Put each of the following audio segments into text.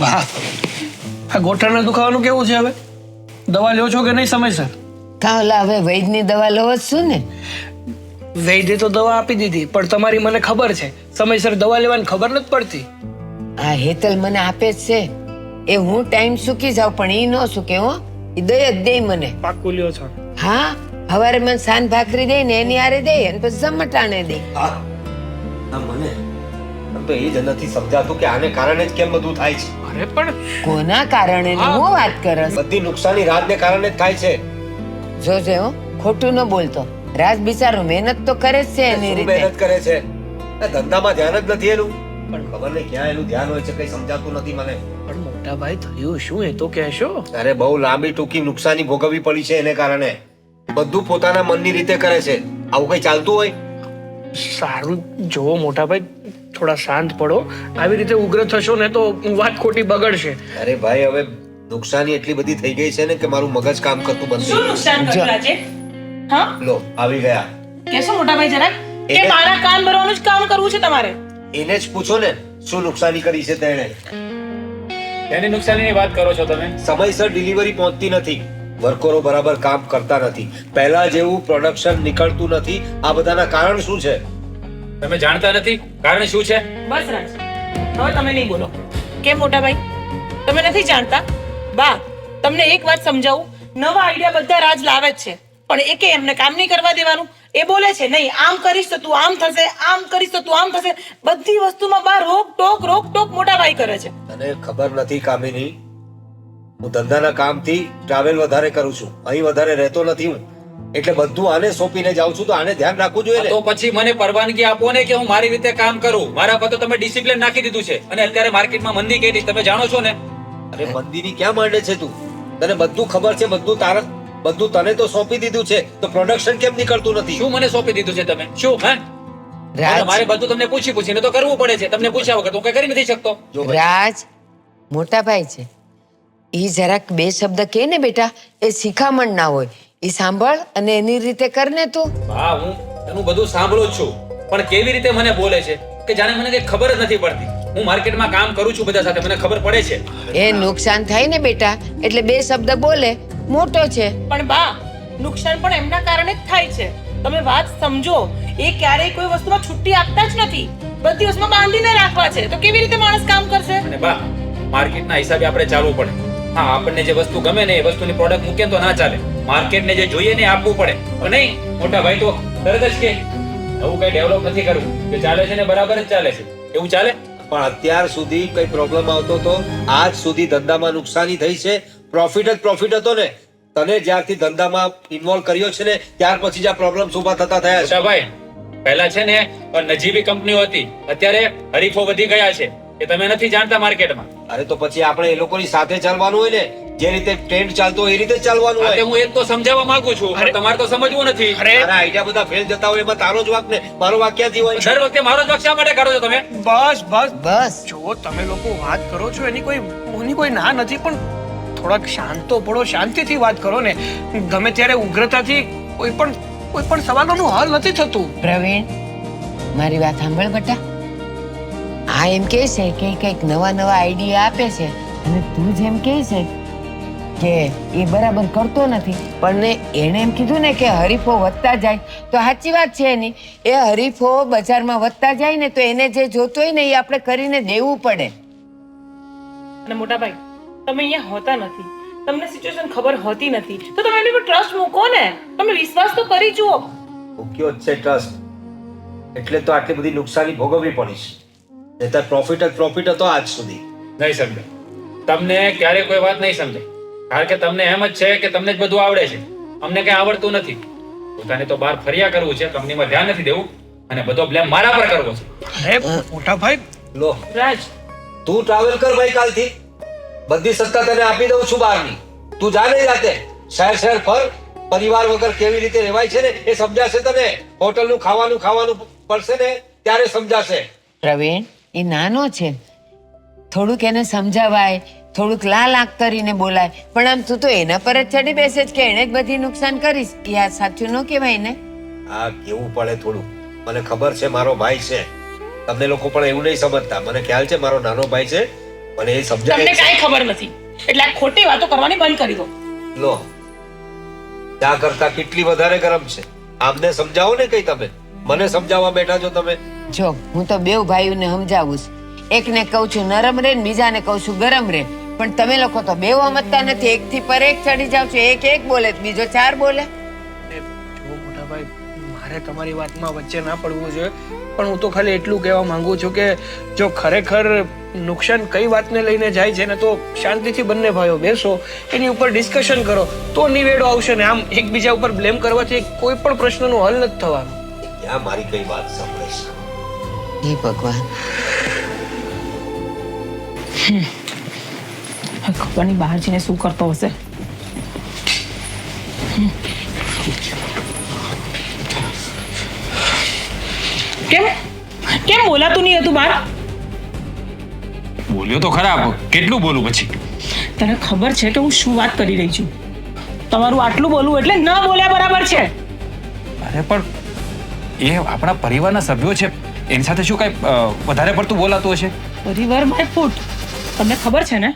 બા આ ગોઠણના દુખાવાનું કેવું છે હવે? દવા લ્યો છો કે નહીં સમયસર? કાલા હવે વૈદની દવા લવો જ છું ને. વૈદ્ય તો દવા આપી દીધી, પણ તમારી મને ખબર છે સમયસર દવા લેવાની ખબર નથી પડતી. આ હેતલ મને આપે જ છે એ હું ટાઈમ સૂકી જાઉં પણ ઈ ન સૂકે હો. ઈ દઈ જ દે મને. પાક્કું લ્યો છો? હા, હવારે મને સાંજ ભાખરી દે ને એની હારે દે અને પછી જમટાણે દે. મને તો એ જ નથી સમજાતું કે આને કારણે જ કેમ બધું થાય છે. અરે પણ કોના કારણે ને હું વાત કરસ? બધી નુકસાની રાજને કારણે જ થાય છે. જોજે હો, ખોટું ન બોલતો. રાજ બિચારો મહેનત તો કરે જ છે એની શું રીતે. મહેનત કરે છે? આ ધંધામાં ધ્યાન જ નથી એનું. પણ ખબર નહીં ક્યાં એનું ધ્યાન હોય છે, કઈ સમજાતું નથી મને. પણ મોટા ભાઈ થયું શું એ તો કહેશો? અરે બહુ લાંબી ટૂંકી નુકસાની ભોગવવી પડી છે એને કારણે. બધું પોતાના મનની રીતે કરે છે. આવું કઈ ચાલતું હોય? સારું જોવો મોટા ભાઈ, થોડા શાંત પડો. આવી રીતે ઉગ્ર થશો ને તો વાત ખોટી બગડશે. અરે ભાઈ હવે નુકસાની એટલી બધી થઈ ગઈ છે ને કે મારું મગજ કામ કરતું બંધ થઈ શું ગયું. નુકસાન કર્યું આજે? હા, લો આવી ગયા. કેશો મોટા ભાઈ જરાક કે એને- મારા કાન ભરવાનું જ કામ કરવું છે તમારે? એને જ પૂછો ને શું નુકસાની કરી છે તેણે. એની નુકસાનીની વાત કરો છો તમે? સમયસર ડિલિવરી પહોંચતી નથી, વર્કરો બરાબર કામ કરતા નથી, પહેલા જેવું પ્રોડક્શન નીકળતું નથી. આ બધાના કારણ શું છે? તમે જાણતા નથી કારણ શું છે? બસ રાજ, હવે તમે નહીં બોલો. કેમ મોટા ભાઈ, તમે નથી જાણતા? બા, તમને એક વાત સમજાવું, નવા આઈડિયા બધા રાજ લાવે જ છે, પણ એકે એમને કામ નહીં કરવા દેવાનું. એ બોલે છે નહીં આમ કરીશ તો તું આમ થશે, આમ કરીશ તો તું આમ થશે. બધી વસ્તુમાં બા રોક ટોક મોટા ભાઈ કરે છે. તને ખબર નથી કામિની, હું ધંધાના કામથી ટ્રાવેલ વધારે કરું છું, અહીં વધારે રહેતો નથી હું, એટલે બધું આને સોંપીને જાઉં છું. તો આને ધ્યાન રાખવું જોઈએ ને. તો પછી મને પરવાનગી આપો ને કે હું મારી રીતે કામ કરું. મારા પર તો તમે ડિસિપ્લિન નાખી દીધું છે અને અત્યારે માર્કેટમાં મંદી કેવી તમે જાણો છો ને. અરે મંદીની ક્યાં માંડે છે તું? તને બધું ખબર છે, બધું તને તો સોંપી દીધું છે, તો પ્રોડક્શન કેમ નીકળતું નથી? શું મને સોંપી દીધું છે તમે? શું હે? રાજ, મારે બધું તમને પૂછીને તો કરવું પડે છે. તમને પૂછ્યા વગર તો હું કઈ કરી નથી શકતો. જો ભાઈ, રાજ મોટા ભાઈ છે, ઈ જરાક બે શબ્દ કે ને બેટા, એ શિખામણ ના હોય. ઈ સાંભળ અને એની રીતે કર ને તું. હા, હું એનું બધું સાંભળું જ છું, પણ કેવી રીતે મને બોલે છે કે જાણે મને કઈ ખબર જ નથી પડતી. હું માર્કેટમાં કામ કરું છું બધા સાથે, મને ખબર પડે છે. એ નુકસાન થાય ને બેટા એટલે બે શબ્દ બોલે, મોટો છે. પણ બા, નુકસાન પણ એમના કારણે જ થાય છે. તમે વાત સમજો. એ ક્યારેય કોઈ વસ્તુમાં છુટ્ટી આપતા જ નથી, બધી વસ્તુમાં બાંધીને રાખવા છે. તો કેવી રીતે માણસ કામ કરશે? અને બા, માર્કેટના હિસાબે આપણે ચાલવું પડે. હા, આપણને જે વસ્તુ ગમે ને એ વસ્તુની પ્રોડક્ટ મૂકે તો ના ચાલે. માર્કેટને જે જોઈએ ને આપવું પડે. પણ નહીં, મોટા ભાઈ તો તરત જ કે નવું કઈ ડેવલપ નથી કરવું, જે ચાલે છે ને બરાબર જ ચાલે છે. એવું ચાલે? પણ અત્યાર સુધી કઈ પ્રોબ્લેમ આવતો તો? આજ સુધી ધંધામાં નુકસાની થઈ છે, પ્રોફિટ હતો ને. તને જ્યારથી ધંધામાં ઇન્વોલ્વ કર્યો છે ને ત્યાર પછી જ આ પ્રોબ્લેમ ઉભા થતા થયા છે. મોટા ભાઈ, પહેલા છે ને નજીવી કંપનીઓ હતી, અત્યારે હરીફો વધી ગયા છે. એ તમે નથી જાણતા માર્કેટમાં. અરે તો પછી આપણે એ લોકોની સાથે ચાલવાનું હોય ને, જે રીતે ટ્રેન્ડ ચાલતો હોય એ રીતે જ ચાલવાનું આ તે હોય. હું એક તો સમજાવવા માંગુ છું, પણ તમારે તો સમજવું નથી. તારા આઈડિયા બધા ફેલ જતા હોય એમાં તારો જ વાંક ને મારો વાંક ક્યાંથી હોય? દર વખતે મારો જ વાંક શા માટે કાઢો છો તમે? બસ બસ બસ જો તમે લોકો વાત કરો છો એની કોઈ ના નથી, પણ થોડાક શાંત તો પડો, શાંતિથી વાત કરો ને. ગમે ત્યારે ઉગ્રતાથી કોઈ પણ સવાલોનું હલ નથી થતું. પ્રવીણ, મારી વાત સાંભળ બેટા. આ એમ કહે છે કે કંઈક નવા આઈડિયા આપે છે અને તું જેમ કહે છે કે એ બરાબર કરતો નથી, પણ એણે એમ કીધું ને કે હરીફો વધતા જાય, તો સાચી વાત છે એની. એ હરીફો બજારમાં વધતા જાય ને તો એને જે જોતું હોય ને એ આપણે કરીને દેવું પડે. અને મોટા ભાઈ, તમે અહીંયા હોતા નથી, તમને સિચ્યુએશન ખબર હોતી નથી, તો તમે એની પર ટ્રસ્ટ મૂકો ને. તમે વિશ્વાસ તો કરી જુઓ. મૂક્યો જ છે ટ્રસ્ટ, એટલે તો આટલી બધી નુકસાની ભોગવવી પડી છે. નહીંતર પ્રોફિટ હતો આજ સુધી. નહીં સમજે તમને ક્યારે કોઈ વાત નહીં સમજે, કારણ કે તમને એમ જ છે કે તમને જ બધું આવડે છે, અમને કઈ આવડતું નથી. પોતાને તો બહાર ફર્યા કરવું છે, કંપનીમાં ધ્યાન નથી દેવું અને બધો બ્લેમ મારા પર કરવો છે. અરે મોટા ભાઈ, લો રાજ, તું ટ્રાવેલ કર ભાઈ, કાલથી બધી સત્તા તને આપી દઉં છું બહારની. તું જા નહીં જાતે, શહેર ફર. પરિવાર વગર કેવી રીતે રહેવાય છે ને એ સમજાશે તને. હોટલનું ખાવાનું પડશે ને ત્યારે સમજાશે. પ્રવીણ, એ નાનો છે, થોડુંક એને સમજાવાય, થોડુંક લાખ કરીને બોલાય, પણ આમ તું તો એના પર જ ચડી બેસે જ કે એને જ બધી નુકસાન કરીશ. એ આ સાચું ન કહેવાય ને. આ કેવું પડે થોડું. મને ખબર છે મારો ભાઈ છે, તમને લોકો પણ એવું નહીં સમજતા. મને ખ્યાલ છે મારો નાનો ભાઈ છે, મને એ સમજાય તમને કાંઈ ખબર નથી એટલે આ ખોટી વાતો કરવાની બંધ કરી દો. લો ચા કરતા કેટલી વધારે ગરમ છે. આમને સમજાવો ને કઈ તમે મને સમજાવવા બેઠા છો તમે. જો હું તો બેવ ભાઈઓને સમજાવું છું. એકને કહું છું નરમ રે ને બીજાને કહું છું ગરમ રે, પણ તમે લોકો તો બેવ સમજતા નથી. એકથી પર એક ચડી જાવ છો. એક બોલે તો બીજો 4 બોલે. જો મોટા ભાઈ, મારે તમારી વાતમાં વચ્ચે ના પડવું જોઈએ, પણ હું તો ખાલી એટલું કહેવા માંગુ છું કે જો ખરેખર નુકસાન કઈ વાતને લઈને જાય છે ને, તો શાંતિથી બંને ભાઈઓ બેસો, એની ઉપર ડિસ્કશન કરો તો નિવેડો આવશે ને. આમ એકબીજા ઉપર બ્લેમ કરવાથી કોઈ પણ પ્રશ્નનું હલ નથી થવાનું. ક્યાં મારી કઈ વાત સાંભળીશ. હે ભગવાન. ખબર નહીં બહાર જઈને શું કરતો હશે. કેમ કેમ બોલાતું નહીં હતું બહાર? બોલ્યો તો ખરાબ, કેટલું બોલું પછી? તને ખબર છે કે હું શું વાત કરી રહી છું? તમારું આટલું બોલવું એટલે ન બોલ્યા બરાબર છે. અરે પણ એ આપણા પરિવારના સભ્યો છે, એની સાથે શું કઈ વધારે પડતું બોલાતું હશે? પરિવાર માય ફૂટ. તમને ખબર છે ને,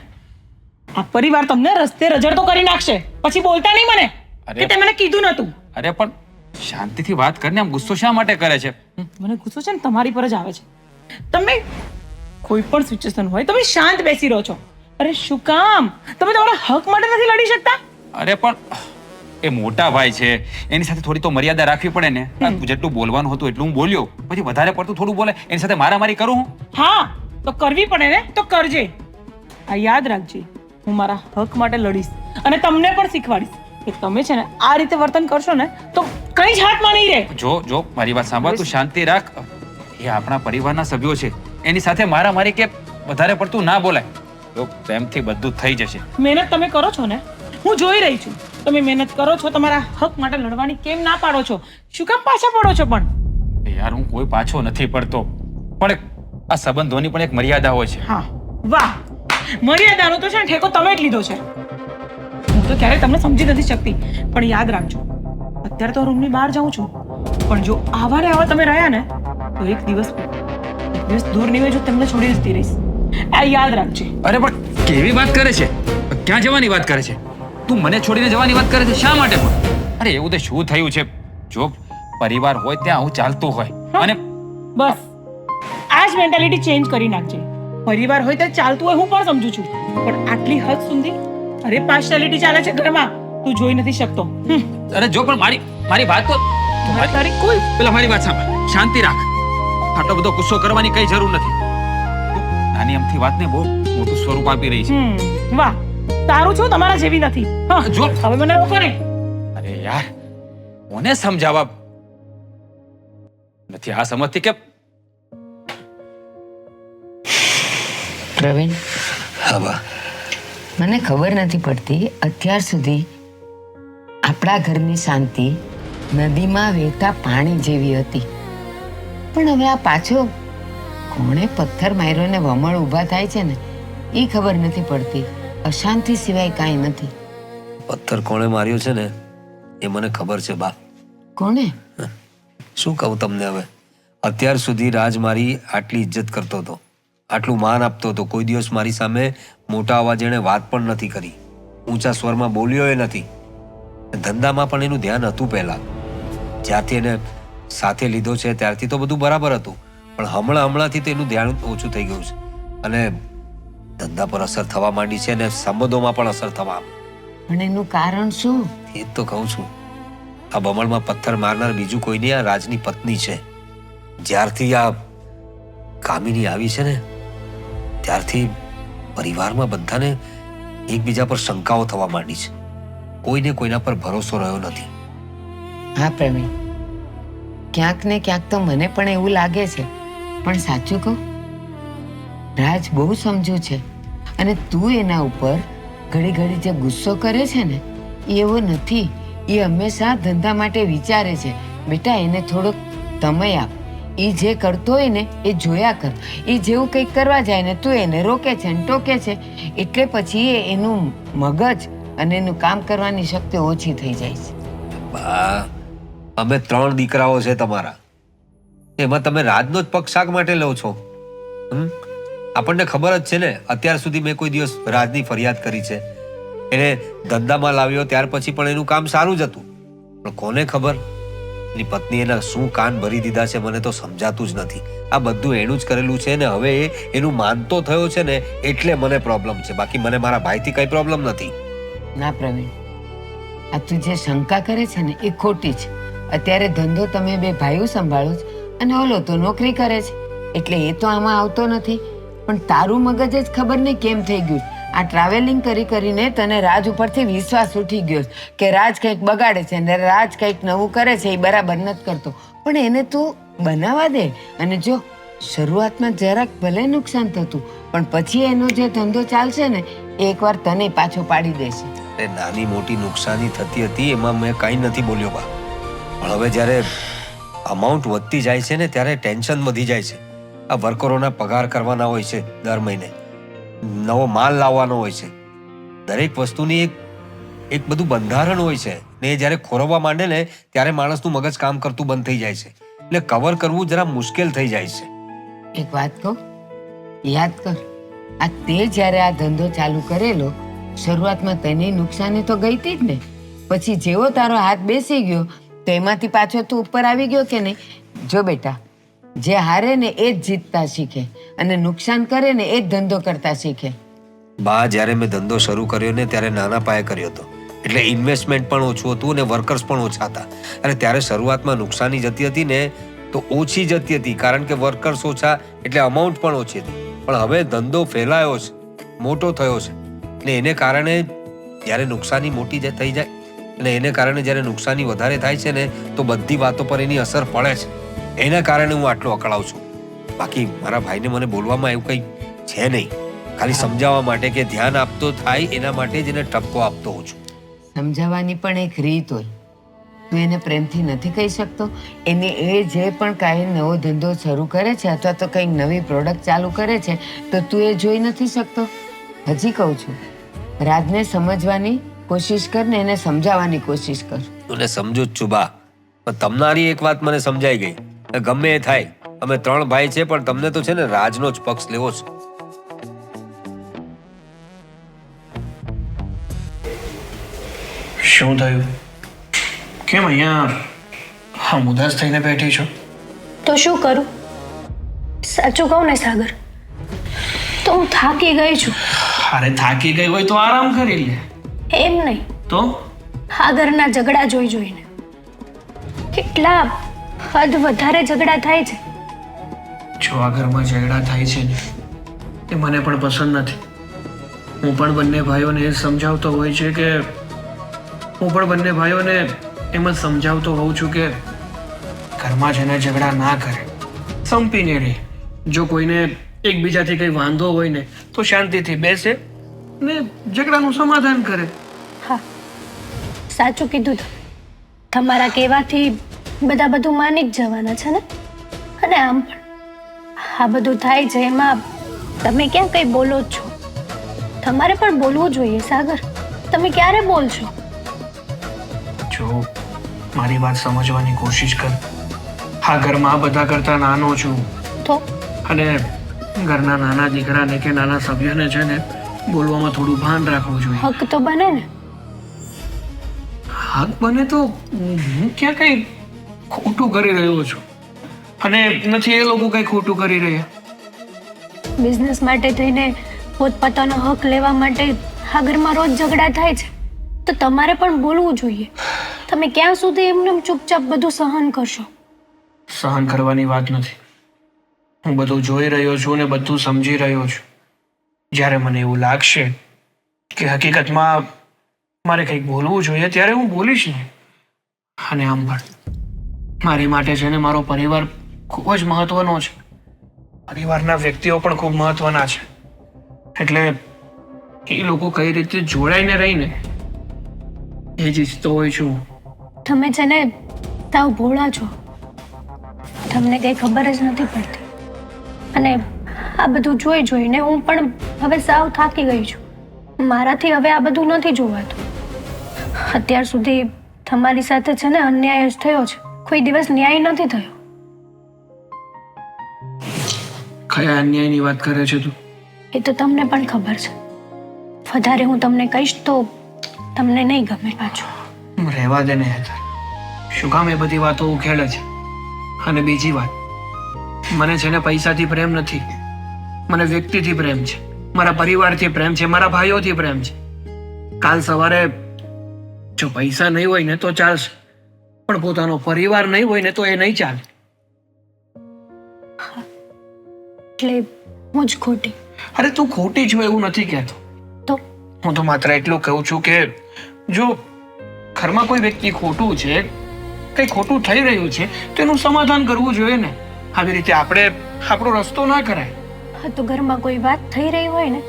આ પરિવાર તમને રસ્તે રજડતો કરી નાખશે. પછી બોલતા નહીં મને કે તે મને કીધું નતું. અરે પણ શાંતિથી વાત કરીને આમ ગુસ્સો શા માટે કરે છે? મને ગુસ્સો છે ને તમારી પર જ આવે છે. તમે કોઈ પણ સિચ્યુએશન હોય તમે શાંત બેસી રહો છો. અરે શું કામ તમે તમારા હક માટે નથી લડી શકતા? અરે પણ એ મોટા ભાઈ છે, એની સાથે થોડી તો મર્યાદા રાખવી પડે ને. જેટલું બોલવાનું હતું એટલું હું બોલ્યો, પછી વધારે પડતું થોડું બોલે એની સાથે મારામારી કરું હું? હા તો કરવી પડે ને તો કરજે. આ યાદ રાખજે, હું મારા હક માટે લડીશ અને તમને પણ શીખવાડીશ કે તમે છે ને આ રીતે વર્તન કરશો ને તો કઈ જ હાથમાં નહીં રહે. જો મારી વાત સાંભળ, તું શાંતિ રાખ. એ આપણા પરિવારના સભ્યો છે, એની સાથે મારામારી કે વધારે પડતું ના બોલાય. જો પ્રેમથી બધું થઈ જશે. મહેનત તમે કરો છો ને, હું જોઈ રહી છું. તમે મહેનત કરો છો, તમારા હક માટે લડવાની કેમ ના પાડો છો? શું કામ પાછા પડો છો? પણ યાર હું કોઈ પાછો નથી પડતો, પણ આ સંબંધોની પણ એક મર્યાદા હોય છે. હા વાહ, મર્યાદાનો તો છે ને ઠેકો તમે જ લીધો છે. હું તો ક્યારેય તમને સમજી નથી શકતી, પણ યાદ રાખજો, અત્યારે તો રૂમની બહાર જાઉં છું, પણ જો આવા ને આવા તમે રહ્યા ને તો એક દિવસ દૂર નહીં હોય, જો તમને છોડી જતી રહીશ. આ યાદ રાખજે. અરે પણ કેવી વાત કરે છે? ક્યાં જવાની વાત કરે છે? તું મને છોડીને જવાની વાત કરે છે? શા માટે પણ? અરે એવું તો શું થયું છે? જો પરિવાર હોય ત્યાં આવું ચાલતું હોય. અને બસ આ જ મેન્ટાલિટી ચેન્જ કરી નાખજે. પરિવાર હોય તો ચાલતું હોય હું પણ સમજુ છું, પણ આટલી હદ સુધી અરે પાર્શિયાલિટી ચાલે છે ઘરમાં, તું જોઈ નથી શકતો. અરે જો પણ મારી વાત તો તારી કોઈ પેલા મારી વાત સાંભળ, શાંતિ રાખ. આટલો બધો ગુસ્સો કરવાની કઈ જરૂર નથી. નાની અમથી વાતને બહુ મોટું સ્વરૂપ આપી રહી છે. વાહ, તારું છું તમારા જેવી નથી. હા જો હવે મને રોકો નહીં. અરે યાર કોને સમજાવવા નથી આ સમજતી કે? પ્રવીણ, હા બા. મને ખબર નથી પડતી અત્યાર સુધી આપણા ઘરની શાંતિ નદીમાં વહેતા પાણી જેવી હતી, પણ હવે આ પાછો કોણે પથ્થર માર્યો ને વમળ ઊભા થાય છે ને એ ખબર નથી પડતી. અશાંતિ સિવાય કાંઈ નથી. પથ્થર કોણે માર્યો છે ને એ મને ખબર છે બા. કોણે? શું કહું તમને હવે. અત્યાર સુધી રાજ મારી આટલી ઇજ્જત કરતો હતો, આટલું માન આપતો હતો. કોઈ દિવસ મારી સામે મોટા અવાજે એણે વાત પણ નથી કરી, ઊંચા સ્વરમાં બોલ્યો એ નથી. ધંધામાં પણ એનું ધ્યાન હતું પહેલા. જ્યારથી એને સાથે લીધો છે ત્યારથી તો બધું બરાબર હતું, પણ હમણાંથી તો એનું ધ્યાન ઓછું થઈ ગયું છે અને ધંધા પર અસર થવા માંડી છે અને સંબંધોમાં પણ અસર થવા. પણ એનું કારણ શું? એ જ તો કહું છું. આ બમણમાં પથ્થર મારનાર બીજું કોઈ નહીં, આ રાજની પત્ની છે. જ્યારથી આ કામિની આવી છે ને ત્યારથી પરિવારમાં બધાને એકબીજા પર શંકાઓ થવા માંડી છે. કોઈને કોઈના પર ભરોસો રહ્યો નથી. હા પ્રવીણ, ક્યાંક ને ક્યાંક તો મને પણ એવું લાગે છે, પણ સાચું કહું, રાજ બહુ સમજુ છે અને તું એના ઉપર ઘડી ઘડી જે ગુસ્સો કરે છે ને એ એવો નથી. એ હંમેશા ધંધા માટે વિચારે છે. બેટા એને થોડોક સમય આપ. એ જે કરતો હોય ને એ જોયા કર. એ જેવું કંઈક કરવા જાય ને તું એને રોકે છે ને ટોકે છે, એટલે પછી એનું મગજ અને એનું કામ કરવાની શક્તિ ઓછી થઈ જાય છે. બા, અમે 3 દીકરાઓ છે તમારા, એમાં તમે રાજનો જ પક્ષ શાક માટે લો છો? આપણને ખબર જ છે ને, અત્યાર સુધી મેં કોઈ દિવસ રાજની ફરિયાદ કરી છે? એને ધંધામાં લાવ્યો ત્યાર પછી પણ એનું કામ સારું જ હતું, પણ કોને ખબર એની પત્ની એના શું કાન ભરી દીધા છે મને તો સમજાતું જ નથી. આ બધું એનું જ કરેલું છે ને હવે એ એનું માનતો થયો છે ને એટલે મને પ્રોબ્લેમ છે, બાકી મને મારા ભાઈથી કઈ પ્રોબ્લેમ નથી. ના પ્રવીણ, આ તું જે શંકા કરે છે ને એ ખોટી છે. અત્યારે ધંધો તમે બે ભાઈઓ સંભાળો છો અને ઓલો તો નોકરી કરે છે, એટલે એ તો આમાં આવતો નથી. પણ તારું મગજ જ ખબર નહીં કેમ થઈ ગયું. આ ટ્રાવેલિંગ કરી કરીને તને રાજ ઉપરથી વિશ્વાસ ઉઠી ગયો કે રાજ કંઈક બગાડે છે અને રાજ કંઈક નવું કરે છે, એ બરાબર નથી કરતો. પણ એને તું બનાવવા દે, અને જો શરૂઆતમાં જરાક ભલે નુકસાન થતું પણ પછી એનો જે ધંધો ચાલશે ને એ એકવાર તને પાછો પાડી દેશે. એ નાની મોટી નુકસાની થતી હતી એમાં મેં કાંઈ નથી બોલ્યો બા, પણ હવે જ્યારે અમાઉન્ટ વધતી જાય છે ને ત્યારે ટેન્શન વધી જાય છે. આ વર્કરોના પગાર કરવાના હોય છે, દર મહિને નવો માલ લાવવાનો હોય છે, દરેક વસ્તુની એક બધું બંધારણ હોય છે ને એ જ્યારે ખોરવવા માંડે ને ત્યારે માણસનું મગજ કામ કરતું બંધ થઈ જાય છે, એટલે કવર કરવું જરા મુશ્કેલ થઈ જાય છે. એક વાત કહું, યાદ કર, આ તે જ્યારે આ ધંધો ચાલુ કરેલો શરૂઆતમાં તને નુકસાની તો ગઈ હતી જ ને. પછી જેવો તારો હાથ બેસી ગયો તો એમાંથી પાછો તું ઉપર આવી ગયો કે નહીં? જો બેટા, જે હારે ને એ જ જીતતા શીખે અને નુકસાન કરે ને એ જ ધંધો કરતા શીખે. બા, જ્યારે મેં ધંધો શરૂ કર્યો ને ત્યારે નાના પાયે કર્યો હતો, એટલે ઇન્વેસ્ટમેન્ટ પણ ઓછું હતું અને વર્કર્સ પણ ઓછા હતા. અને ત્યારે શરૂઆતમાં નુકસાની જતી હતી ને તો ઓછી જતી હતી, કારણ કે વર્કર્સ ઓછા એટલે અમાઉન્ટ પણ ઓછી હતી. પણ હવે ધંધો ફેલાયો છે, મોટો થયો છે, એટલે એને કારણે જ્યારે નુકસાની મોટી થઈ જાય અને એને કારણે જ્યારે નુકસાની વધારે થાય છે ને તો બધી વાતો પર એની અસર પડે છે. એના કારણે હું આટલો અકળાવ છું. બાકી મારા ભાઈને મને બોલવામાં એવું કંઈ છે નહીં, ખાલી સમજાવવા માટે કે ધ્યાન આપતો થાય એના માટે જ એને ઠપકો આપતો હોઉં છું. સમજાવવાની પણ એક રીત હોય. તું એને પ્રેમથી નથી કહી શકતો? એને એ જે પણ કાંઈ નવો ધંધો શરૂ કરે છે અથવા તો કંઈક નવી પ્રોડક્ટ ચાલુ કરે છે તો તું એ જોઈ નથી શકતો? હજી કહું છું, રાજને સમજવાની કોશિશ કર ને એને સમજાવવાની કોશિશ કર. તું સમજુ જ છું બા, પણ તમારી એક વાત મને સમજાઈ ગઈ. ગમે એ થાય, અમે 3 ભાઈ છે પણ તમને તો છે ને રાજનો જ પક્ષ લેવો છે. શું થયું? કેમ અહીંયા હા ઉદાસ થઈને બેઠી છો? તો શું કરું? સાચું કહું ને સાગર, તો હું થાકી ગઈ છું. અરે થાકી ગઈ હોય તો આરામ કરી લે. એમ નહીં તો આગળના ઝઘડા જોઈને કેટલા હદ વધારે ઝઘડા થાય છે. જો આ ઘરમાં ઝઘડા થાય છે ને એ મને પણ પસંદ નથી. હું પણ બંને ભાઈઓને એ સમજાવતો હોય છે કે એમ જ સમજાવતો હોઉં છું કે ઘરમાં જઈને ઝઘડા ના કરે, સંપીને રહે. જો કોઈને એકબીજાથી કંઈ વાંધો હોય ને તો શાંતિથી બેસે ને ઝઘડાનું સમાધાન કરે. હા, સાચું કીધું તમે. તમારા કહેવાથી બધા બધું માની જ જવાના છે ને. અને આમ પણ આ બધું થાય છે એમાં તમે ક્યાં કંઈ બોલો જ છો? તમારે પણ બોલવું જોઈએ સાગર. તમે ક્યારે બોલશો? જો મારી વાત સમજવાની કોશિશ કર. આ ઘરમાં બધા કરતા નાનો છું તો અને ઘરના નાના દીકરાને કે નાના સભ્યને છે ને બોલવામાં થોડું ભાન રાખવું જોઈએ. હક તો બને ને. હક બને તો હું ક્યાં કઈ ખોટું કરી રહ્યો છું અને નથી એ લોકો કઈ ખોટું કરી રહ્યા. બિઝનેસ માટે થઈને પોતપોતાનો હક લેવા માટે આ ઘરમાં રોજ ઝઘડા થાય છે તો તમારે પણ બોલવું જોઈએ. તમે ક્યાં સુધી એમને ચૂપચાપ બધું સહન કરશો? સહન કરવાની વાત નથી. હું બધું જોઈ રહ્યો છું ને બધું સમજી રહ્યો છું. જ્યારે મને એવું લાગશે કે હકીકતમાં મારે કંઈક બોલવું જોઈએ ત્યારે હું બોલીશ ને. અને આમ પણ મારી માટે છે ને મારો પરિવાર ખૂબ જ મહત્વનો છે. પરિવારના વ્યક્તિઓ પણ ખૂબ મહત્વના છે. એટલે એ લોકો કઈ રીતે જોડાઈને રહીને એ જ ઈચ્છતો હોય છું. તમે છે ને તાવ ભોળા છો, તમને કંઈ ખબર જ નથી પડતી. અને આ બધું જોઈને હું પણ હવે સાવ થાકી ગઈ છું. મારાથી હવે આ બધું નથી જોવાતું. અત્યાર સુધી તમારી સાથે છે ને અન્યાય જ થયો છે, કોઈ દિવસ ન્યાય નથી થયો. કયા અન્યાયની વાત કરે છે તું? એ તો તમને પણ ખબર છે. વધારે હું તમને કહીશ તો તમને નહીં ગમે પાછું. રહેવા દે ને હેતર, શું કામ એ બધી વાતો ઉખેડે છે? અને બીજી વાત, મને છે ને પૈસાથી પ્રેમ નથી, મને વ્યક્તિથી પ્રેમ છે, મારા પરિવારથી પ્રેમ છે, મારા ભાઈઓથી પ્રેમ છે. કાલ સવારે જો પૈસા નહીં હોય ને તો ચાલશે, પણ પોતાનો પરિવાર નહીં હોય ને તો એ નહીં ચાલે. એટલે હું જ ખોટી? અરે તું ખોટી છું એવું નથી કહેતો. તો હું તો માત્ર એટલું કહું છું કે જો ઘરમાં કોઈ વ્યક્તિ ખોટું છે, કંઈ ખોટું થઈ રહ્યું છે તો એનું સમાધાન કરવું જોઈએ ને. આવી રીતે આપણે આપણો રસ્તો ના કરાય. હા, તો ઘરમાં કોઈ વાત થઈ રહી હોય ને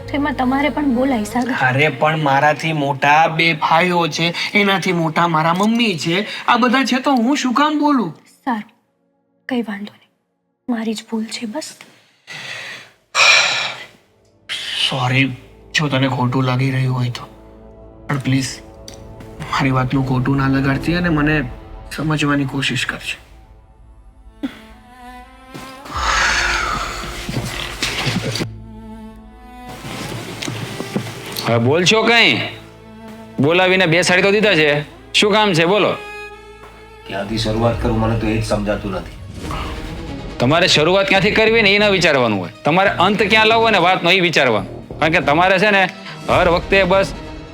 તો એમાં તમારે પણ બોલાય સાગર. અરે પણ મારાથી મોટા 2 ભાઈઓ છે, એનાથી મોટા મારા મમ્મી છે, આ બધા છે તો હું શું કામ બોલું? સારું, કઈ વાંધો નહીં, મારી જ ભૂલ છે બસ. સોરી જો તને ખોટું લાગી રહ્યું હોય તો, પણ પ્લીઝ મારી વાતનું ખોટું ના લગાડતી અને મને સમજવાની કોશિશ કરજે. હવે બોલ છો કઈ? બોલાવીને બેસાડી તો દીધા છે, શું કામ છે બોલો? ક્યાંથી શરૂઆત કરું મને તો એ જ સમજાતું નથી. તમારે શરૂઆત ક્યાંથી કરવી ને એ ના વિચારવાનું હોય, તમારે અંત ક્યાં લાવવો ને વાતનો એ વિચારવાનું. કારણ કે તમારે છે ને હર વખતે બસ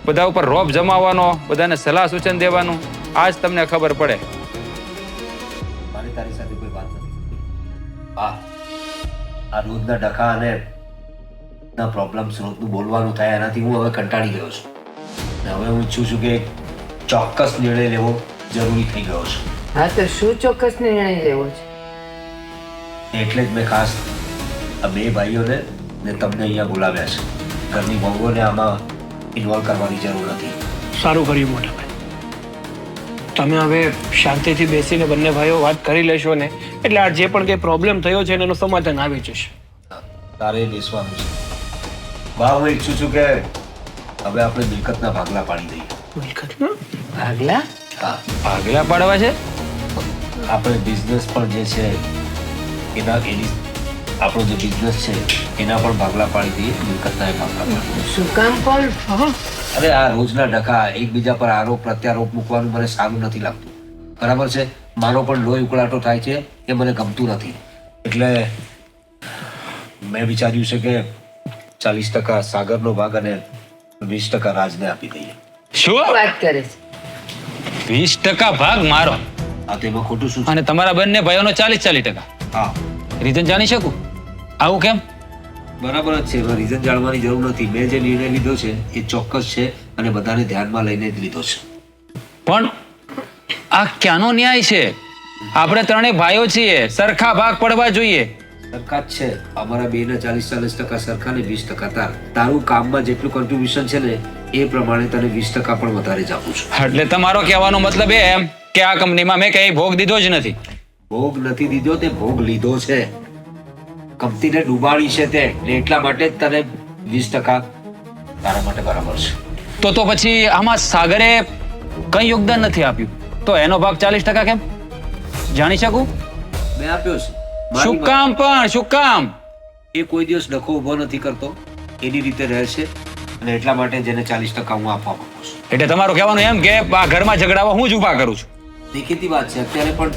બધા ઉપર રોપ જમાવવાનો, બધાને સલાહ સૂચન દેવાનું, આ જ તમને ખબર પડે. મારે તારી સાથે કોઈ વાત નથી. હા, આ રોજના ડખા અને ના પ્રોબ્લેમ્સ રોજનું બોલવાનું થાય એનાથી હું હવે કંટાળી ગયો છું. અને હવે હું ઈચ્છું છું કે એક ચોક્કસ નિર્ણય લેવો જરૂરી થઈ ગયો છે. હા, તો શું ચોક્કસ નિર્ણય લેવો છે? એટલે જ મેં ખાસ આ 2 ભાઈઓને ને તમને અહીંયા બોલાવ્યા છે. ઘરની વહુઓને આમાં ઇન્વોલ્વ કરવાની જરૂર નથી. સારું કર્યું મોટા ભાઈ. તમે હવે શાંતિથી બેસીને બંને ભાઈઓ વાત કરી લેશો ને એટલે આ જે પણ કંઈ પ્રોબ્લેમ થયો છે એનું સમાધાન આવી જશે. તારે બેસવાનું છે. બા, હું ઈચ્છું છું કે હવે આપણે મિલકતના ભાગલા પાડી દઈએ. મિલકતના ભાગલા? હા, ભાગલા પાડવા છે? આપણે બિઝનેસ પણ જે છે આપણો જે બિઝનેસ છે એના પણ ભાગલા પાડી દઈએ, મિલકતના ભાગલા પાડી. શું કામ પણ? અરે આ રોજના ડખા, એકબીજા પર આરોપ પ્રત્યારોપ મૂકવાનું મને સારું નથી લાગતું. બરાબર છે, મારો પણ લોહી ઉકળાટો થાય છે, એ મને ગમતું નથી. એટલે મેં વિચાર્યું છે કે 40% સાગરનો ભાગ અને 20% રાજને આપી દઈએ. શું વાત કરે છે? 20% ભાગ મારો આ તેમાં ખોટું શું છે? અને તમારા બંને ભાઈઓનો 40%. હા, રીઝન જાણી શકું? આવું કેમ? બરાબર જ છે. એમાં રીઝન જાણવાની જરૂર નથી. મેં જે નિર્ણય લીધો છે એ ચોક્કસ છે અને બધાને ધ્યાનમાં લઈને જ લીધો છે. પણ આ ક્યાંનો ન્યાય છે? આપણે 3 ભાઈઓ છીએ, સરખા ભાગ પડવા જોઈએ. સરખા જ છે. અમારા 2ના 40% સરખા ને 20% તાર. તારું કામમાં જેટલું કોન્ટ્રીબ્યુશન છે ને એ પ્રમાણે તને 20% પણ વધારે જ આપું છું. એટલે તમારો કહેવાનો મતલબ એમ કે આ કંપનીમાં મેં કઈ ભોગ દીધો જ નથી. ભોગ નથી દીધો, તે ભોગ લીધો છે. કંપનીને ડૂબાડી છે તે, ને એટલા માટે જ તને 20% તારા માટે બરાબર છે. તો પછી આમાં સાગરે કઈ યોગદાન નથી આપ્યું, તો એનો ભાગ 40% કેમ? જાણી શકું? મેં આપ્યો છે. શું કામ પણ? શું કામ? એ કોઈ દિવસ ડખો ઉભો નથી કરતો, એની રીતે રહે છે અને એટલા માટે જેને 40% હું આપવા માંગુ છું. એટલે તમારું કહેવાનું એમ કે આ ઘરમાં ઝઘડાવા હું જ ઊભા કરું છું? દેખીતી વાત છે. અત્યારે પણ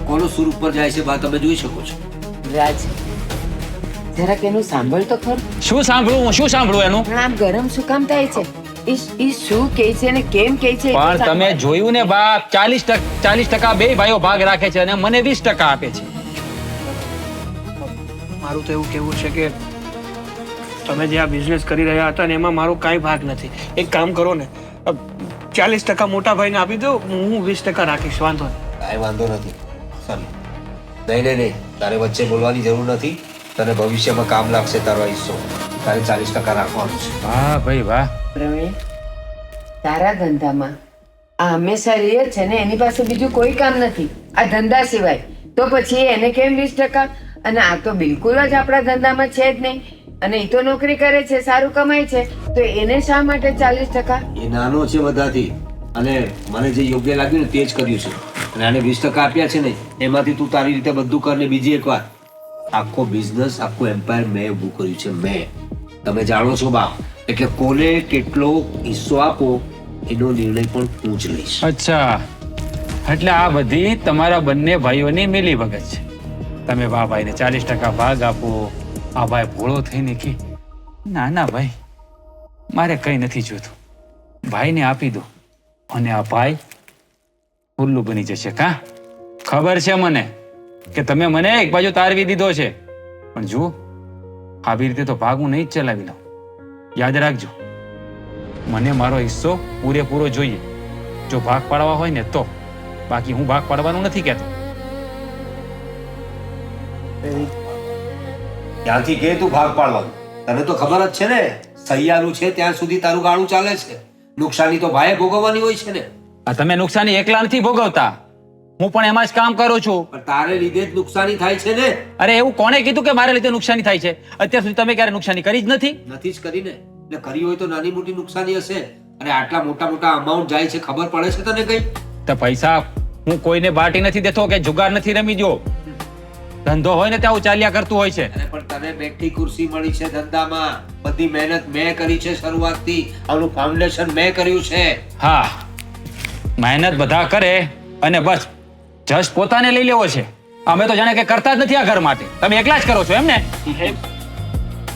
કોનો સુર ઉપર જાય છે બા તમે જોઈ શકો છો. રાજ, જરાક એનું સાંભળ તો ખરું. શું સાંભળું? હું શું સાંભળું એનું? પણ આમ ગરમ શું કામ થાય છે? ઈ શું કહે છે ને કેમ કહે છે? પણ તમે જોયું ને બા, 40% 2 ભાઈઓ ભાગ રાખે છે અને મને 20% આપે છે. મારું તો એવું કહેવું છે કે તમે જે આ બિઝનેસ કરી રહ્યા હતા ને એમાં મારો કાંઈ ભાગ નથી. એક કામ કરો ને, 40% મોટા ભાઈને આપી દો, હું 20% રાખીશ. વાંધો નહીં. કાંઈ વાંધો નથી. ચાલો. નહીં. તારે વચ્ચે બોલવાની જરૂર નથી. તને ભવિષ્યમાં કામ લાગશે તારો હિસ્સો. તારે 40% રાખવાનું છે. વાહ ભાઈ વાહ. પ્રવીણ, તારા ધંધામાં આ હંમેશા રહે છે ને, એની પાસે બીજું કોઈ કામ નથી આ ધંધા સિવાય. તો પછી એને કેમ 20%? અને આ તો બિલકુલ જ આપણા ધંધામાં છે જ નહીં. અને એ તો નોકરી કરે છે, સારું કમાય છે, તો એને શા માટે 40%? એ નાનો છે બધાથી અને મને જે યોગ્ય લાગ્યું ને તે જ કર્યું છે. અને આને 20% આપ્યા છે ને એમાંથી તું તારી રીતે બધું કર. ને બીજી એક વાત, આખો બિઝનેસ, આખું એમ્પાયર મેં ઊભું કર્યું છે. મેં તમે જાણો છો બાપ, એટલે કોને કેટલો હિસ્સો આપો એનો નિર્ણય પણ હું જ લઈશ. અચ્છા, એટલે આ બધી તમારા બંને ભાઈઓની મિલી ભગત છે. તમે બા ભાઈને 40% ભાગ આપો. આ ભાઈ ભોળો થઈને કે ના ના ભાઈ, મારે કઈ નથી જોતું, ભાઈને આપી દો અને આ ભાઈ ઉલ્લુ બની જશે. કા ખબર છે મને કે તમે મને એક બાજુ તારવી દીધો છે, પણ જુઓ આવી રીતે તો ભાગ હું નહીં જ ચલાવી લઉં. યાદ રાખજો, મને મારો હિસ્સો પૂરેપૂરો જોઈએ. જો ભાગ પાડવા હોય ને તો, બાકી હું ભાગ પાડવાનું નથી કહેતો. ત્યાંથી કે તું ભાગ પાડવાનું, તને તો ખબર જ છે ને સહિયારું છે ત્યાં સુધી તારું ગાળું ચાલે છે. નુકસાની તો ભાઈએ ભોગવવાની હોય છે ને. આ તમે નુકસાની એકલા નથી ભોગવતા, હું પણ એમાં જ કામ કરું છું. પણ તારે લીધે જ નુકસાની થાય છે ને. અરે એવું કોણે કીધું કે મારા લીધે નુકસાની થાય છે? અત્યાર સુધી તમે ક્યારે નુકસાની કરી જ નથી. નથી જ કરીને, એટલે કરી હોય તો નાની મોટી નુકસાની હશે. અરે આટલા મોટા મોટા અમાઉન્ટ જાય છે, ખબર પડે છે તને કઈ? તો પૈસા હું કોઈને બાટી નથી દેતો કે જુગાર નથી રમી દો. ધંધો હોય ને ત્યાં ચાલ્યા કરતું હોય છે. અરે પણ તને બેઠી ખુરશી મળી છે ધંધામાં. બધી મહેનત મેં કરી છે શરૂઆતથી, આનું ફાઉન્ડેશન મેં કર્યું છે. હા, મહેનત બધા કરે અને બસ જશ પોતાને લઈ લેવો છે. અમે તો જાણે કે કરતા જ નથી આ ઘર માટે. તમે એકલા જ કરો છો એમ ને?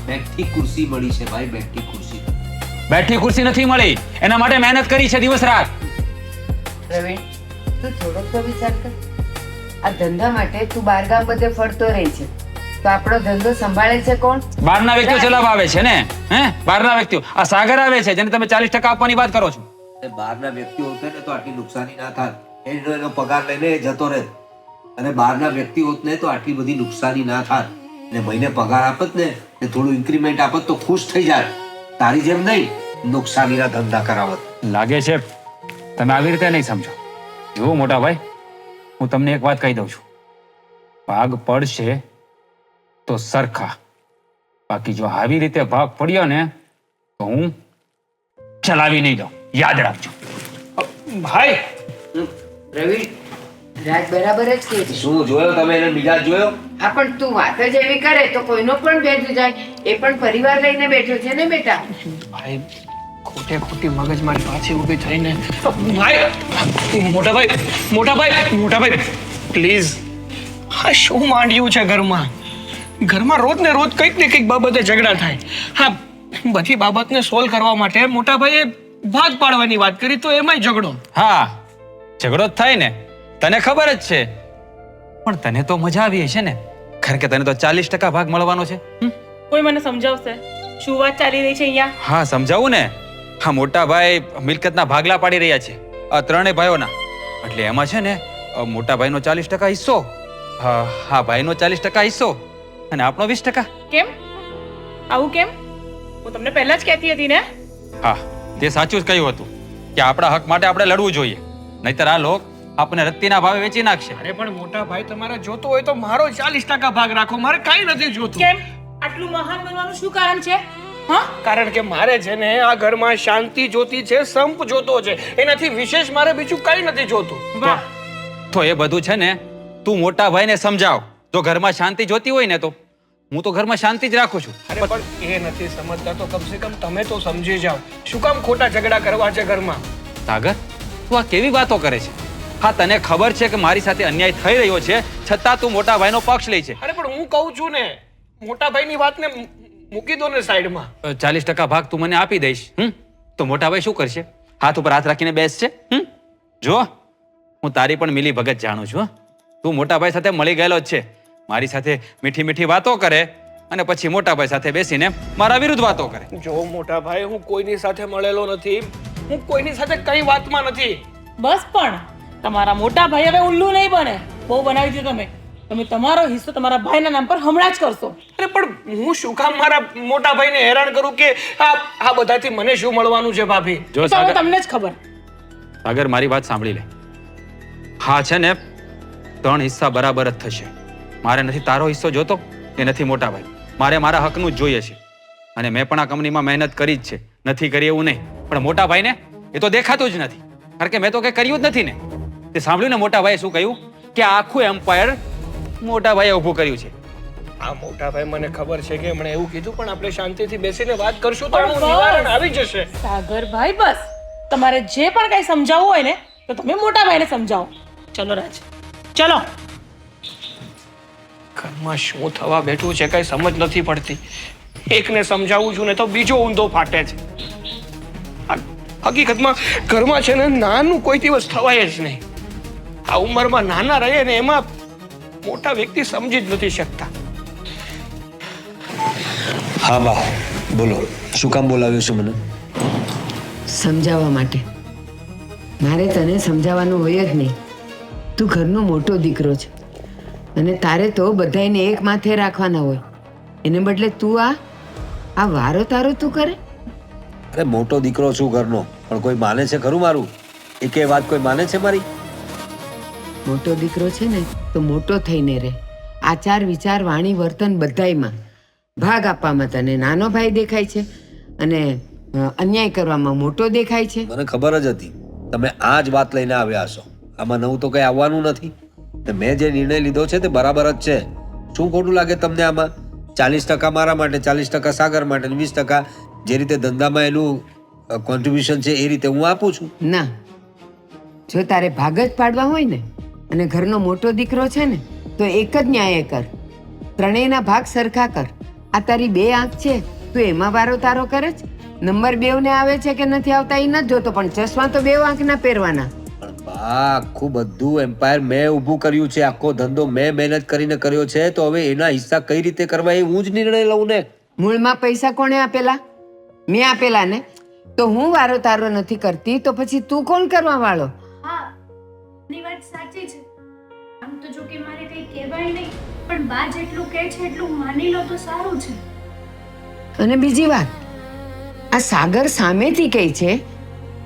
બેઠી ખુરશી મળી છે ભાઈ, બેઠી ખુરશી. બેઠી ખુરશી નથી મળી, એના માટે મહેનત કરી છે દિવસ રાત. પ્રવીણ, તું થોડોક તો વિચાર કર. આ ધંધા માટે તું બારગામ બધે ફરતો રહી છે, તો આપણો ધંધો સંભાળે છે કોણ? બહારના વ્યક્તિઓ ચલાવવા આવે છે ને. હે, બહારના વ્યક્તિઓ. આ સાગર આવે છે જેને તમે 40% આપવાની વાત કરો છો. બહારના વ્યક્તિઓ હોતે ને તો આટલી નુકસાની ના થાય. એનો પગાર લઈને એ જતો રહે. અને બહારના વ્યક્તિ હોત ને તો આટલી બધી નુકસાની ના થાય. ને મહિને પગાર આપત ને થોડું ઇન્ક્રીમેન્ટ આપત તો ખુશ થઈ જાય. તારી જેમ નહીં નુકસાનીના ધંધા કરાવત. લાગે છે તમે આવી રીતે નહીં સમજો. જુઓ મોટા ભાઈ, હું તમને એક વાત કહી દઉં છું, ભાગ પડશે તો સરખા, બાકી જો આવી રીતે ભાગ પડ્યો ને તો હું ચલાવી નહીં દઉં. યાદ રાખજો. ભાઈ પ્રવીણ, રાજ બરાબર જ કહે છે. શું જોયો તમે એને મિજાજ જોયો? હા, પણ તું વાત જ એવી કરે તો કોઈનો પણ બેઠું જાય. એ પણ પરિવાર લઈને બેઠો છે ને બેટા. ભાઈ ખોટે ખોટી મગજમારી પાછી ઊભી થઈને ભાઈ મોટા ભાઈ પ્લીઝ, હા શું માંડ્યું છે ઘરમાં? ઘરમાં રોજ ને રોજ કંઈક ને કંઈક બાબતે ઝઘડા થાય. હા, બધી બાબતને સોલ્વ કરવા માટે મોટા ભાઈએ ભાગ પાડવાની વાત કરી તો એમાંય ઝઘડો. હા, ઝઘડો જ થાય ને, તને ખબર જ છે. પણ તને તો મજા આવી છે ને, કારણ કે તને તો 40% ભાગ મળવાનો છે. કોઈ મને સમજાવશે શું વાત ચાલી રહી છે અહીંયા? હા, સમજાવું ને. હા, મોટા ભાઈ મિલકતના ભાગલા પાડી રહ્યા છે આ ત્રણેય ભાઈઓના. એટલે એમાં છે ને મોટા ભાઈનો 40% હિસ્સો, હા ભાઈનો 40% હિસ્સો અને આપણો 20%. કેમ આવું કેમ? હું તમને પહેલા જ કહેતી હતી ને. હા, તે સાચું જ કહ્યું હતું કે આપણા હક માટે આપણે લડવું જોઈએ, નહીતર આ લોક આપણને રત્તીના ભાવે વેચી નાખશે. અરે પણ મોટા ભાઈ, તમારે જોતો હોય તો મારો 40% ભાગ રાખો, મારે કાંઈ નથી જોતું. કેમ? આટલું મહાન બનવાનું શું કારણ છે? હા, કારણ કે મારે છે ને આ ઘરમાં શાંતિ જોતી છે, સંપ જોતો છે. એનાથી વિશેષ મારે બીજું કંઈ નથી જોતું. વાહ, તો એ બધું છે ને તું મોટા ભાઈને સમજાવ. જો ઘરમાં શાંતિ જોતી હોય ને તો હું તો ઘરમાં શાંતિ જ રાખું છું. અરે પણ એ નથી સમજતા તો કમસે કમ તમે તો સમજી જાઓ. શું કામ ખોટા ઝઘડા કરવા છે ઘરમાં? સાગર, તું આ કેવી વાતો કરે છે? હા, તને ખબર છે કે મારી સાથે અન્યાય થઈ રહ્યો છે, છતાં તું મોટા ભાઈનો પક્ષ લે છે. અરે પણ હું કહું છું ને, મોટા ભાઈની વાતને મૂકી દો ને સાઈડમાં. 40% ભાગ તું મને આપી દઈશ તો મોટા ભાઈ શું કરશે? હાથ ઉપર હાથ રાખીને બેસશે. જો હું તારી પણ મિલી ભગત જાણું છું. તું મોટા ભાઈ સાથે મળી ગયેલો જ છે. મારી સાથે મીઠી મીઠી વાતો કરે અને પછી મોટા ભાઈ સાથે બેસીને મારા વિરુદ્ધ વાતો કરે. જો મોટા ભાઈ, હું કોઈની સાથે મળેલો નથી, હું કોઈની સાથે કઈ વાતમાં નથી. બસ પણ તમારા મોટા ભાઈ હવે ઉલ્લુ નહીં બને. બહુ બનાવી દીધું તમે. તમે તમારો હિસ્સો તમારા ભાઈના નામ પર હમણાં જ કરશો. અરે પણ હું શું કામ મારા મોટા ભાઈને હેરાન કરું કે આ બધાથી મને શું મળવાનું છે ભાભી? જો તો હવે સાગર, તમને જ ખબર. સાગર મારી વાત સાંભળી લે. હા છે ને, 3 હિસ્સા બરાબર જ થશે. મારે નથી તારો હિસ્સો જોતો કે નથી મોટા ભાઈ. મારે મારા હકનું જ જોઈએ છે. અને મેં પણ આ કંપનીમાં મહેનત કરી જ છે, નથી કરી એવું નહીં. પણ મોટા ભાઈને એ તો દેખાતું જ નથી, કારણ કે મેં તો કંઈ કર્યું જ નથી ને. તે સાંભળ્યું ને મોટા ભાઈએ શું કહ્યું? કે આખું એમ્પાયર મોટા ભાઈએ ઊભું કર્યું છે. આ મોટા ભાઈ મને ખબર છે કે એમણે એવું કીધું, પણ આપણે શાંતિથી બેસીને વાત કરશું તો પણ આનું બસ. નિવારણ આવી જશે. સાગરભાઈ બસ, તમારે જે પણ કઈ સમજાવવું હોય ને તો તમે મોટા ભાઈને સમજાવો. ચલો રાજ, ચલો. ઘરમાં શું થવા બેઠું છે કઈ સમજ નથી પડતી. એકને સમજાવું છું ને તો બીજો ઊંધો ફાટે છે. હકીકતમાં ઘરમાં છે ને નાનું કોઈ દિવસ થવાય જ નહીં. આ ઉંમરમાં નાના રહે ને એમાં મોટા વ્યક્તિ સમજી જ નથી શકતા. હા બા, બોલો, શું કામ બોલાવ્યું છે મને? સમજાવવા માટે. મારે તને સમજાવવાનું હોય જ નહીં. તું ઘરનો મોટો દીકરો છે અને તારે તો બધાયને એક માથે રાખવાના હોય. એને બદલે તું આ વારો તારો તું કરે. અરે મોટો દીકરો છું ઘરનો, પણ કોઈ માને છે ખરું મારું? એકે વાત કોઈ માને છે મારી? મોટો દીકરો છે ને તો મોટો થઈને રહે. આચાર વિચાર વાણી વર્તન બધાયમાં ભાગ આપવામાં તને નાનો ભાઈ દેખાય છે અને અન્યાય કરવામાં મોટો દેખાય છે. મને ખબર જ હતી તમે આ જ વાત લઈને આવ્યા છો. આમાં નવું તો કઈ આવવાનું નથી. મેં જે નિર્ણય લીધો છે તે બરાબર જ છે. શું ખોટું લાગે તમને આમાં? 40% મારા માટે, 40% સાગર માટે, 20% જે રીતે ધંધામાં એનું કોન્ટ્રીબ્યુશન છે એ રીતે હું આપું છું. ના, જો તારે ભાગ જ પાડવા હોય ને અને ઘરનો મોટો દીકરો છે ને તો એક જ ન્યાય કર. ત્રણેયના ભાગ સરખા કર. આ તારી 2 આંખ છે, તું એમાં વારો તારો કરે જ. નંબર 2 ને આવે છે કે નથી આવતા એ નથી જોતો, પણ ચશ્મા તો 2 આંખના પહેરવાના. પણ બા, આખું બધું એમ્પાયર મેં ઊભું કર્યું છે. આખો ધંધો મેં મહેનત કરીને કર્યો છે, તો હવે એના હિસ્સા કઈ રીતે કરવા એ હું જ નિર્ણય લઉં ને. મૂળમાં પૈસા કોણે આપેલા? મેં આપેલા ને. તો હું વારો તારો નથી કરતી તો પછી તું કોણ કરવા વાળો? હા, ની વાત સાચી છે. આમ તો જો કે મારે કંઈ કહેવાય નહીં, પણ બા જેટલું કહે છે એટલું માની લો તો સારું છે. અને બીજી વાત, આ સાગર સામેથી કહે છે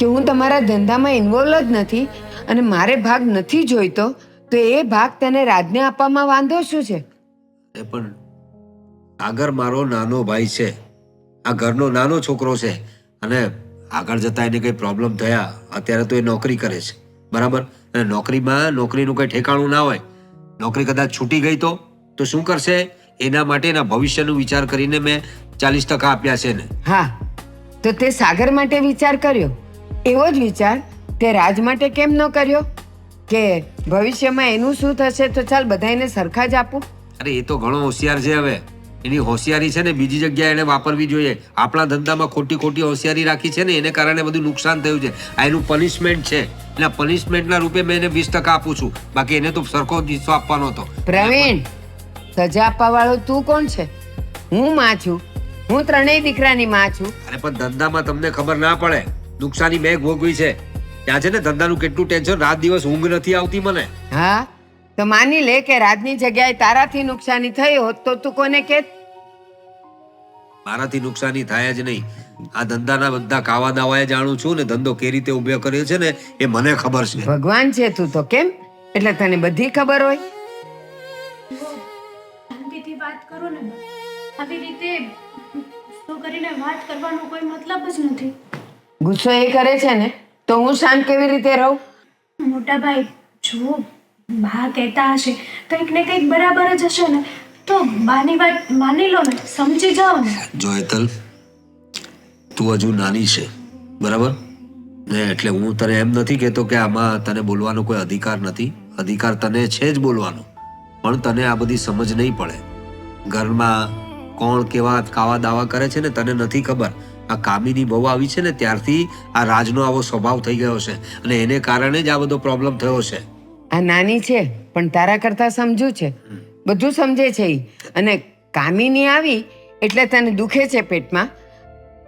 કે હું તમારા ધંધામાં ઇન્વોલ્વ જ નથી અને મારે ભાગ નથી જોઈતો, તો એ ભાગ તને રાજને આપવામાં વાંધો શું છે? એ પણ સાગર મારો નાનો ભાઈ છે, આ ઘરનો નાનો છોકરો છે, અને આગળ જતા એને કઈ પ્રોબ્લેમ થયા, અત્યારે તો એ નોકરી કરે છે, બરાબર? અને નોકરીનું કઈ ઠેકાણું ના હોય. નોકરી કદાચ છૂટી ગઈ તો શું કરશે? એના માટે એના ભવિષ્યનું વિચાર કરીને મેં 40% આપ્યા છે ને. હા, તો તે સાગર માટે વિચાર કર્યો, એવો જ વિચાર તે રાજ માટે કેમ ન કર્યો કે ભવિષ્યમાં એનું શું થશે તો ચાલ બધાને સરખા જ આપું? અરે એ તો ઘણો હોશિયાર છે. હવે એની હોશિયારી છે ને બીજી જગ્યાએ એને વાપરવી જોઈએ. આપણા ધંધામાં ખોટી હોશિયારી રાખી છે ને એને કારણે બધું નુકસાન થયું છે. આ એનું પનિશમેન્ટ છે. એના પનિશમેન્ટના રૂપે મેં એને 20% આપું છું. બાકી એને તો સરખો હિસ્સો આપવાનો હતો. પ્રવીણ, સજા આપવા વાળો તું કોણ છે? હું માં છું. હું ત્રણેય દીકરાની માં છું. અરે પણ ધંધામાં તમને ખબર ના પડે, નુકસાની મેં ભોગવી છે. ત્યાં છે ને ધંધાનું કેટલું ટેન્શન, રાત દિવસ ઊંઘ નથી આવતી મને. હા, તો માની લે કે રાજની જગ્યાએ તારાથી નુકસાની થઈ હોત તો તું કોને કહેત? મારાથી નુકસાની થાય જ નહીં. આ ધંધાના બધા કાવા દાવાએ જાણું છું ને ધંધો કેવી રીતે ઉભો કર્યો છે ને એ મને ખબર છે. ભગવાન છે તું તો, કેમ? એટલે તને બધી ખબર હોય. શાંતિથી વાત કરો ને બા. આવી રીતે ગુસ્સો કરીને વાત કરવાનો કોઈ મતલબ જ નથી. ગુસ્સો એ કરે છે ને તો હું શાંત કેવી રીતે રહું? મોટા ભાઈ, જો બા કહેતા હશે કંઈક ને કંઈક બરાબર જ હશે ને, તો બાની વાત માની લો ને, સમજી જાઓ ને. જો હેતલ, તું હજુ નાની છે, બરાબર ને? એટલે હું તને એમ નથી કહેતો કે આમાં તને બોલવાનો કોઈ અધિકાર નથી. અધિકાર તને છે જ બોલવાનો, પણ તને આ બધી સમજ નહીં પડે. ઘરમાં કોણ કેવા કાવા દાવા કરે છે ને તને નથી ખબર. આ કામિની બહુ આવી છે ને ત્યારથી આ રાજનો આવો સ્વભાવ થઈ ગયો છે અને એને કારણે જ આ બધો પ્રોબ્લેમ થયો છે. આ નાની છે પણ તારા કરતા સમજુ છે, બધું સમજે છે ઈ. અને કામિની આવી એટલે તને દુખે છે પેટમાં.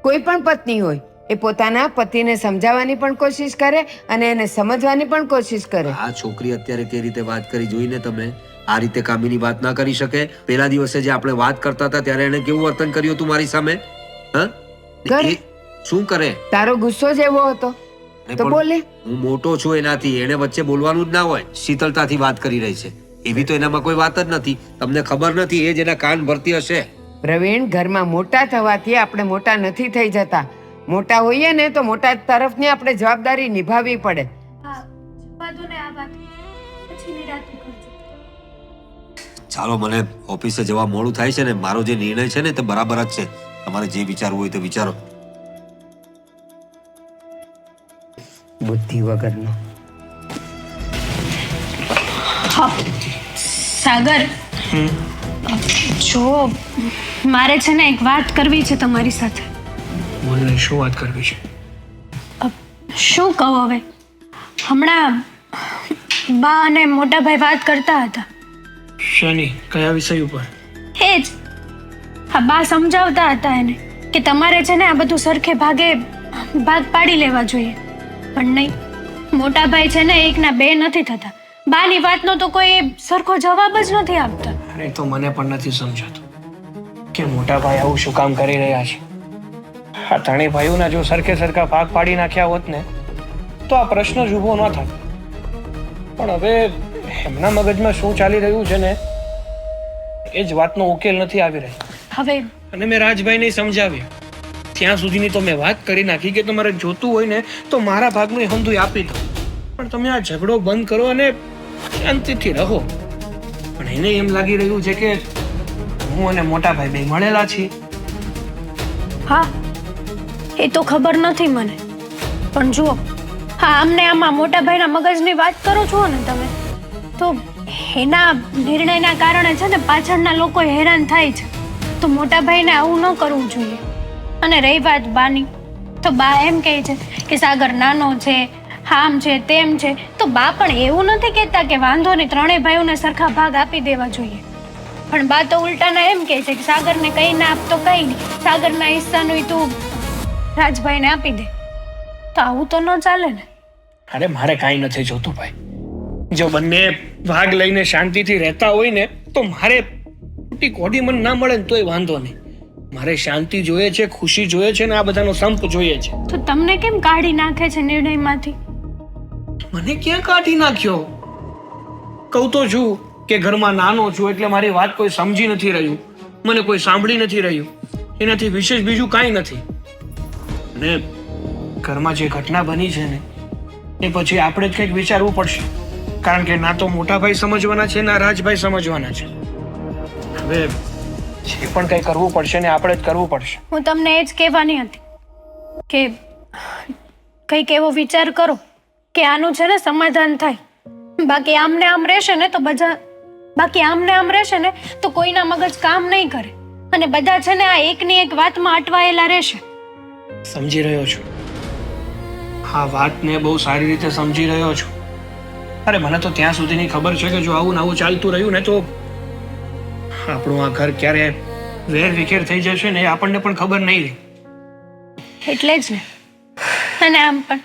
કોઈ પણ પત્ની હોય એ પોતાના પતિને સમજાવવાની પણ કોશિશ કરે અને એને સમજવાની પણ કોશિશ કરે. આ છોકરી અત્યારે કેવી રીતે વાત કરી જોઈને તમે? આ રીતે કામિની વાત ના કરી શકે. પેલા દિવસે જે આપણે વાત કરતા હતા ત્યારે એને કેવું વર્તન કર્યું હતું મારી સામે? હા, કરે. શું કરે? તારો ગુસ્સો જ એવો હતો તો બોલે. હું મોટો છું એનાથી, એને વચ્ચે બોલવાનું જ ના હોય. શીતળતાથી વાત કરી રહી છે, એવી તો એનામાં કોઈ વાત જ નથી. તમને ખબર નથી, એ જ એના કાન ભરતી હશે. પ્રવીણ, ઘરમાં મોટા થવાથી આપણે મોટા નથી થઈ જતા. મોટા હોઈએ ને તો મોટા તરફની આપણે જવાબદારી નિભાવવી પડે. હા, જવા દો ને આ વાત, પછી નિરાંતે કરજો. ચાલો, મને ઓફિસે જવા મોડું થાય છે ને મારો જે નિર્ણય છે ને તે બરાબર જ છે. તમારે જે વિચારવું હોય તે વિચારો. બુદ્ધિ વગરનો. સાગર જો મારે છે ને એક વાત કરવી છે તમારી સાથે. બોલ ને, શું વાત કરવી છે? શું કહું હવે, હમણાં બા અને મોટા ભાઈ વાત કરતા હતા. શેની? કયા વિષય ઉપર? એ જ હા, બા સમજાવતા હતા એને કે તમારે છે ને આ બધું સરખે ભાગ પાડી લેવા જોઈએ. પણ નહીં, મોટા ભાઈ છે ને એકના બે નથી થતા. બાની વાતનો તો કોઈ સરખો જવાબ જ નથી આપતા. અરે તો મને પણ નથી સમજાતું કે મોટા ભાઈ આવું શું કામ કરી રહ્યા છે. આ ત્રણેય ભાઈઓના જો સરખે સરખા ભાગ પાડી નાખ્યા હોત ને તો આ પ્રશ્ન જ ઊભો ન થાત. પણ હવે એમના મગજમાં શું ચાલી રહ્યું છે ને એ જ વાતનો ઉકેલ નથી આવી રહ્યો. હવે અને મેં રાજભાઈને સમજાવ્યું, ત્યાં સુધીની તો મેં વાત કરી નાખી કે તમારે જોતું હોય ને તો મારા ભાગનું હંધુય આપી દો, પણ તમે આ ઝઘડો બંધ કરો અને શાંતિથી રહો. પણ એને એમ લાગી રહ્યું છે કે હું અને મોટા ભાઈ બે મળેલા છીએ. હા, એ તો ખબર નથી મને, પણ જુઓ, હા આમને આમાં મોટા ભાઈના મગજની વાત કરો છો ને તમે, તો એના નિર્ણયના કારણે છે ને પાછળના લોકો હેરાન થાય છે. તો મોટા ભાઈને આવું ન કરવું જોઈએ. અને રહી વાત બાની, તો બા એમ કહે છે કે સાગર નાનો છે, આમ છે તેમ છે. તો બા પણ એવું નથી કહેતા કે વાંધો નહીં, ત્રણેય ભાઈઓને સરખા ભાગ આપી દેવા જોઈએ. પણ બા તો ઉલટાના એમ કહે છે કે સાગરને કઈ ના આપતો કઈ નહીં, સાગરના હિસ્સાનું તું રાજભાઈને આપી દે. તો આવું તો ન ચાલે ને. અરે મારે કાંઈ નથી જોતું ભાઈ. જો બંને ભાગ લઈને શાંતિથી રહેતા હોય ને તો મારે ખોટી કોડી મન ના મળે ને તોય વાંધો નહીં. મારે શાંતિ જોઈએ છે, ખુશી જોઈએ છે ને આ બધાનો સંપ જોઈએ છે. તો તમને કેમ કાઢી નાખે છે નિર્ણયમાંથી? મને ક્યાં કાઢી નાખ્યો? કહું તો છું કે ઘરમાં નાનો છું એટલે મારી વાત કોઈ સમજી નથી રહ્યું, મને કોઈ સાંભળી નથી રહ્યું. એનાથી વિશેષ બીજું કાંઈ નથી. અને ઘરમાં જે ઘટના બની છે ને એ પછી આપણે જ કંઈક વિચારવું પડશે. કારણ કે ના તો મોટા ભાઈ સમજવાના છે ના રાજભાઈ સમજવાના છે. હવે જે પણ કંઈ કરવું પડશે ને આપણે જ કરવું પડશે. હું તમને એ જ કહેવાની હતી કે કંઈક એવો વિચાર કરો કે આનું છે ને સમાધાન થાય. બાકી આમને આમ રહેશે ને તો કોઈના મગજ કામ નહીં કરે અને બધા છે ને આ એકની એક વાતમાં અટવાયેલા રહેશે. સમજી રહ્યો છું, હા વાતને બહુ સારી રીતે સમજી રહ્યો છું. અરે મને તો ત્યાં સુધીની ખબર છે કે જો આવું ને આવું ચાલતું રહ્યું ને તો આપણું આ ઘર ક્યારે વેર વિખેર થઈ જશે ને એ આપણને પણ ખબર નહીં રહે. એટલે જ ને. અને આમ પણ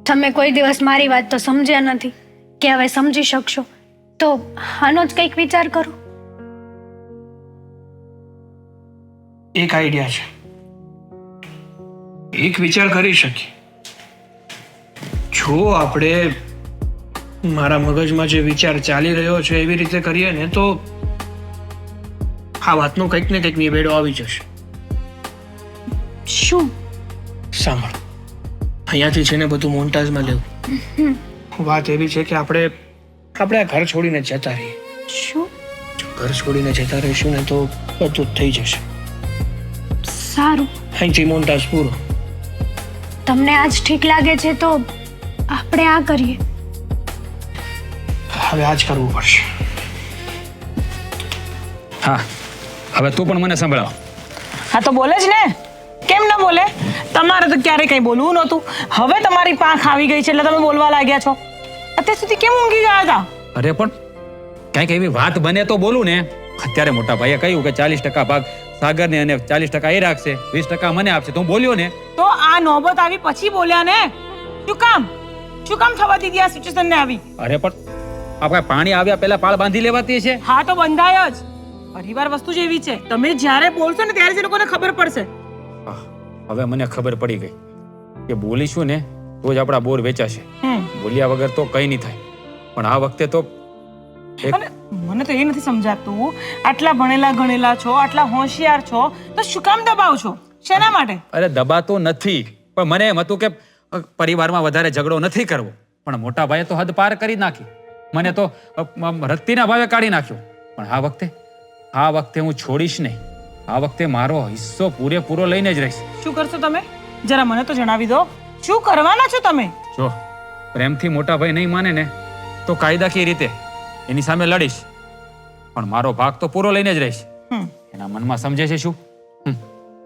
તમે કોઈ દિવસ મારી વાત તો સમજ્યા નથી કે હવે સમજી શકશો, તો આનો જ કંઈક વિચાર કરો. એક આઈડિયા છે, એક વિચાર કરી શકીએ. જો આપણે મારા મગજમાં જે વિચાર ચાલી રહ્યો છે એવી રીતે કરીએ ને તો આ વાતનો કંઈક ને કંઈક નિવેડો આવી જશે. શું? સાંભળ, અહીંયાથી છે ને બધું મોન્ટાજમાં લેવું. વાત એવી છે કે આપણે આ ઘર છોડીને જતા રહીએ. શું? જો ઘર છોડીને જતા રહીશું ને તો બધું જ થઈ જશે. સારું, અહીંથી મોન્ટાજ પૂરો. તમને આજ ઠીક લાગે છે તો આપણે આ કરીએ. હવે આજ કરવું પડશે. હા, હવે તું પણ મને સંભળાવ. હા તો બોલે જ ને, કેમ ન બોલે? તમારે તો ક્યારે કંઈ બોલવું નહોતું, હવે તમારી પાંખ આવી ગઈ છે એટલે તમે બોલવા લાગ્યા છો. અત્યાર સુધી કેમ ઊંઘી ગયા હતા? અરે પણ કંઈક એવી વાત બને તો બોલું ને. અત્યારે મોટા ભાઈએ કહ્યું કે 40% ભાગ સાગરને અને 40% એ રાખશે, 20% મને આપશે, તો હું બોલ્યો ને. તો આ નોબત આવી પછી બોલ્યા ને. શું કામ થવા દીધી આ સિચ્યુએશન ને આવી? અરે પણ આપણે પાણી આવ્યા પહેલા પાળ બાંધી લેવાતી છે. હા તો બંધાય જ. પરિવાર વસ્તુ જ એવી છે, તમે જ્યારે બોલશો ને ત્યારે જ લોકોને ખબર પડશે. હવે મને ખબર પડી ગઈ કે બોલીશું ને તો જ આપણા બોર વેચાશે. બોલ્યા વગર તો કઈ નહીં થાય. પણ આ વખતે તો અને મને તો એ નથી સમજાતું, આટલા ભણેલા ગણેલા છો, આટલા હોશિયાર છો, તો શું કામ દબાવ છો? શેના માટે? અરે દબાતો નથી, પણ મને એમ હતું કે પરિવારમાં વધારે ઝઘડો નથી કરવો. પણ મોટા ભાઈએ તો હદ પાર કરી નાખી. મને તો રત્તીના ભાવે કાઢી નાખ્યો. પણ આ વખતે હું છોડીશ નહીં. આ વખતે મારો હિસ્સો પૂરેપૂરો લઈને જ રહીશ. શું કરશો તમે? જરા મને તો જણાવી દો. શું કરવાના છો તમે? જો પ્રેમથી મોટા ભાઈ નહીં માને ને તો કાયદાકીય રીતે એની સામે લડીશ, પણ મારો ભાગ તો પૂરો લઈને જ રહીશ. હમ, એના મનમાં સમજે છે શું?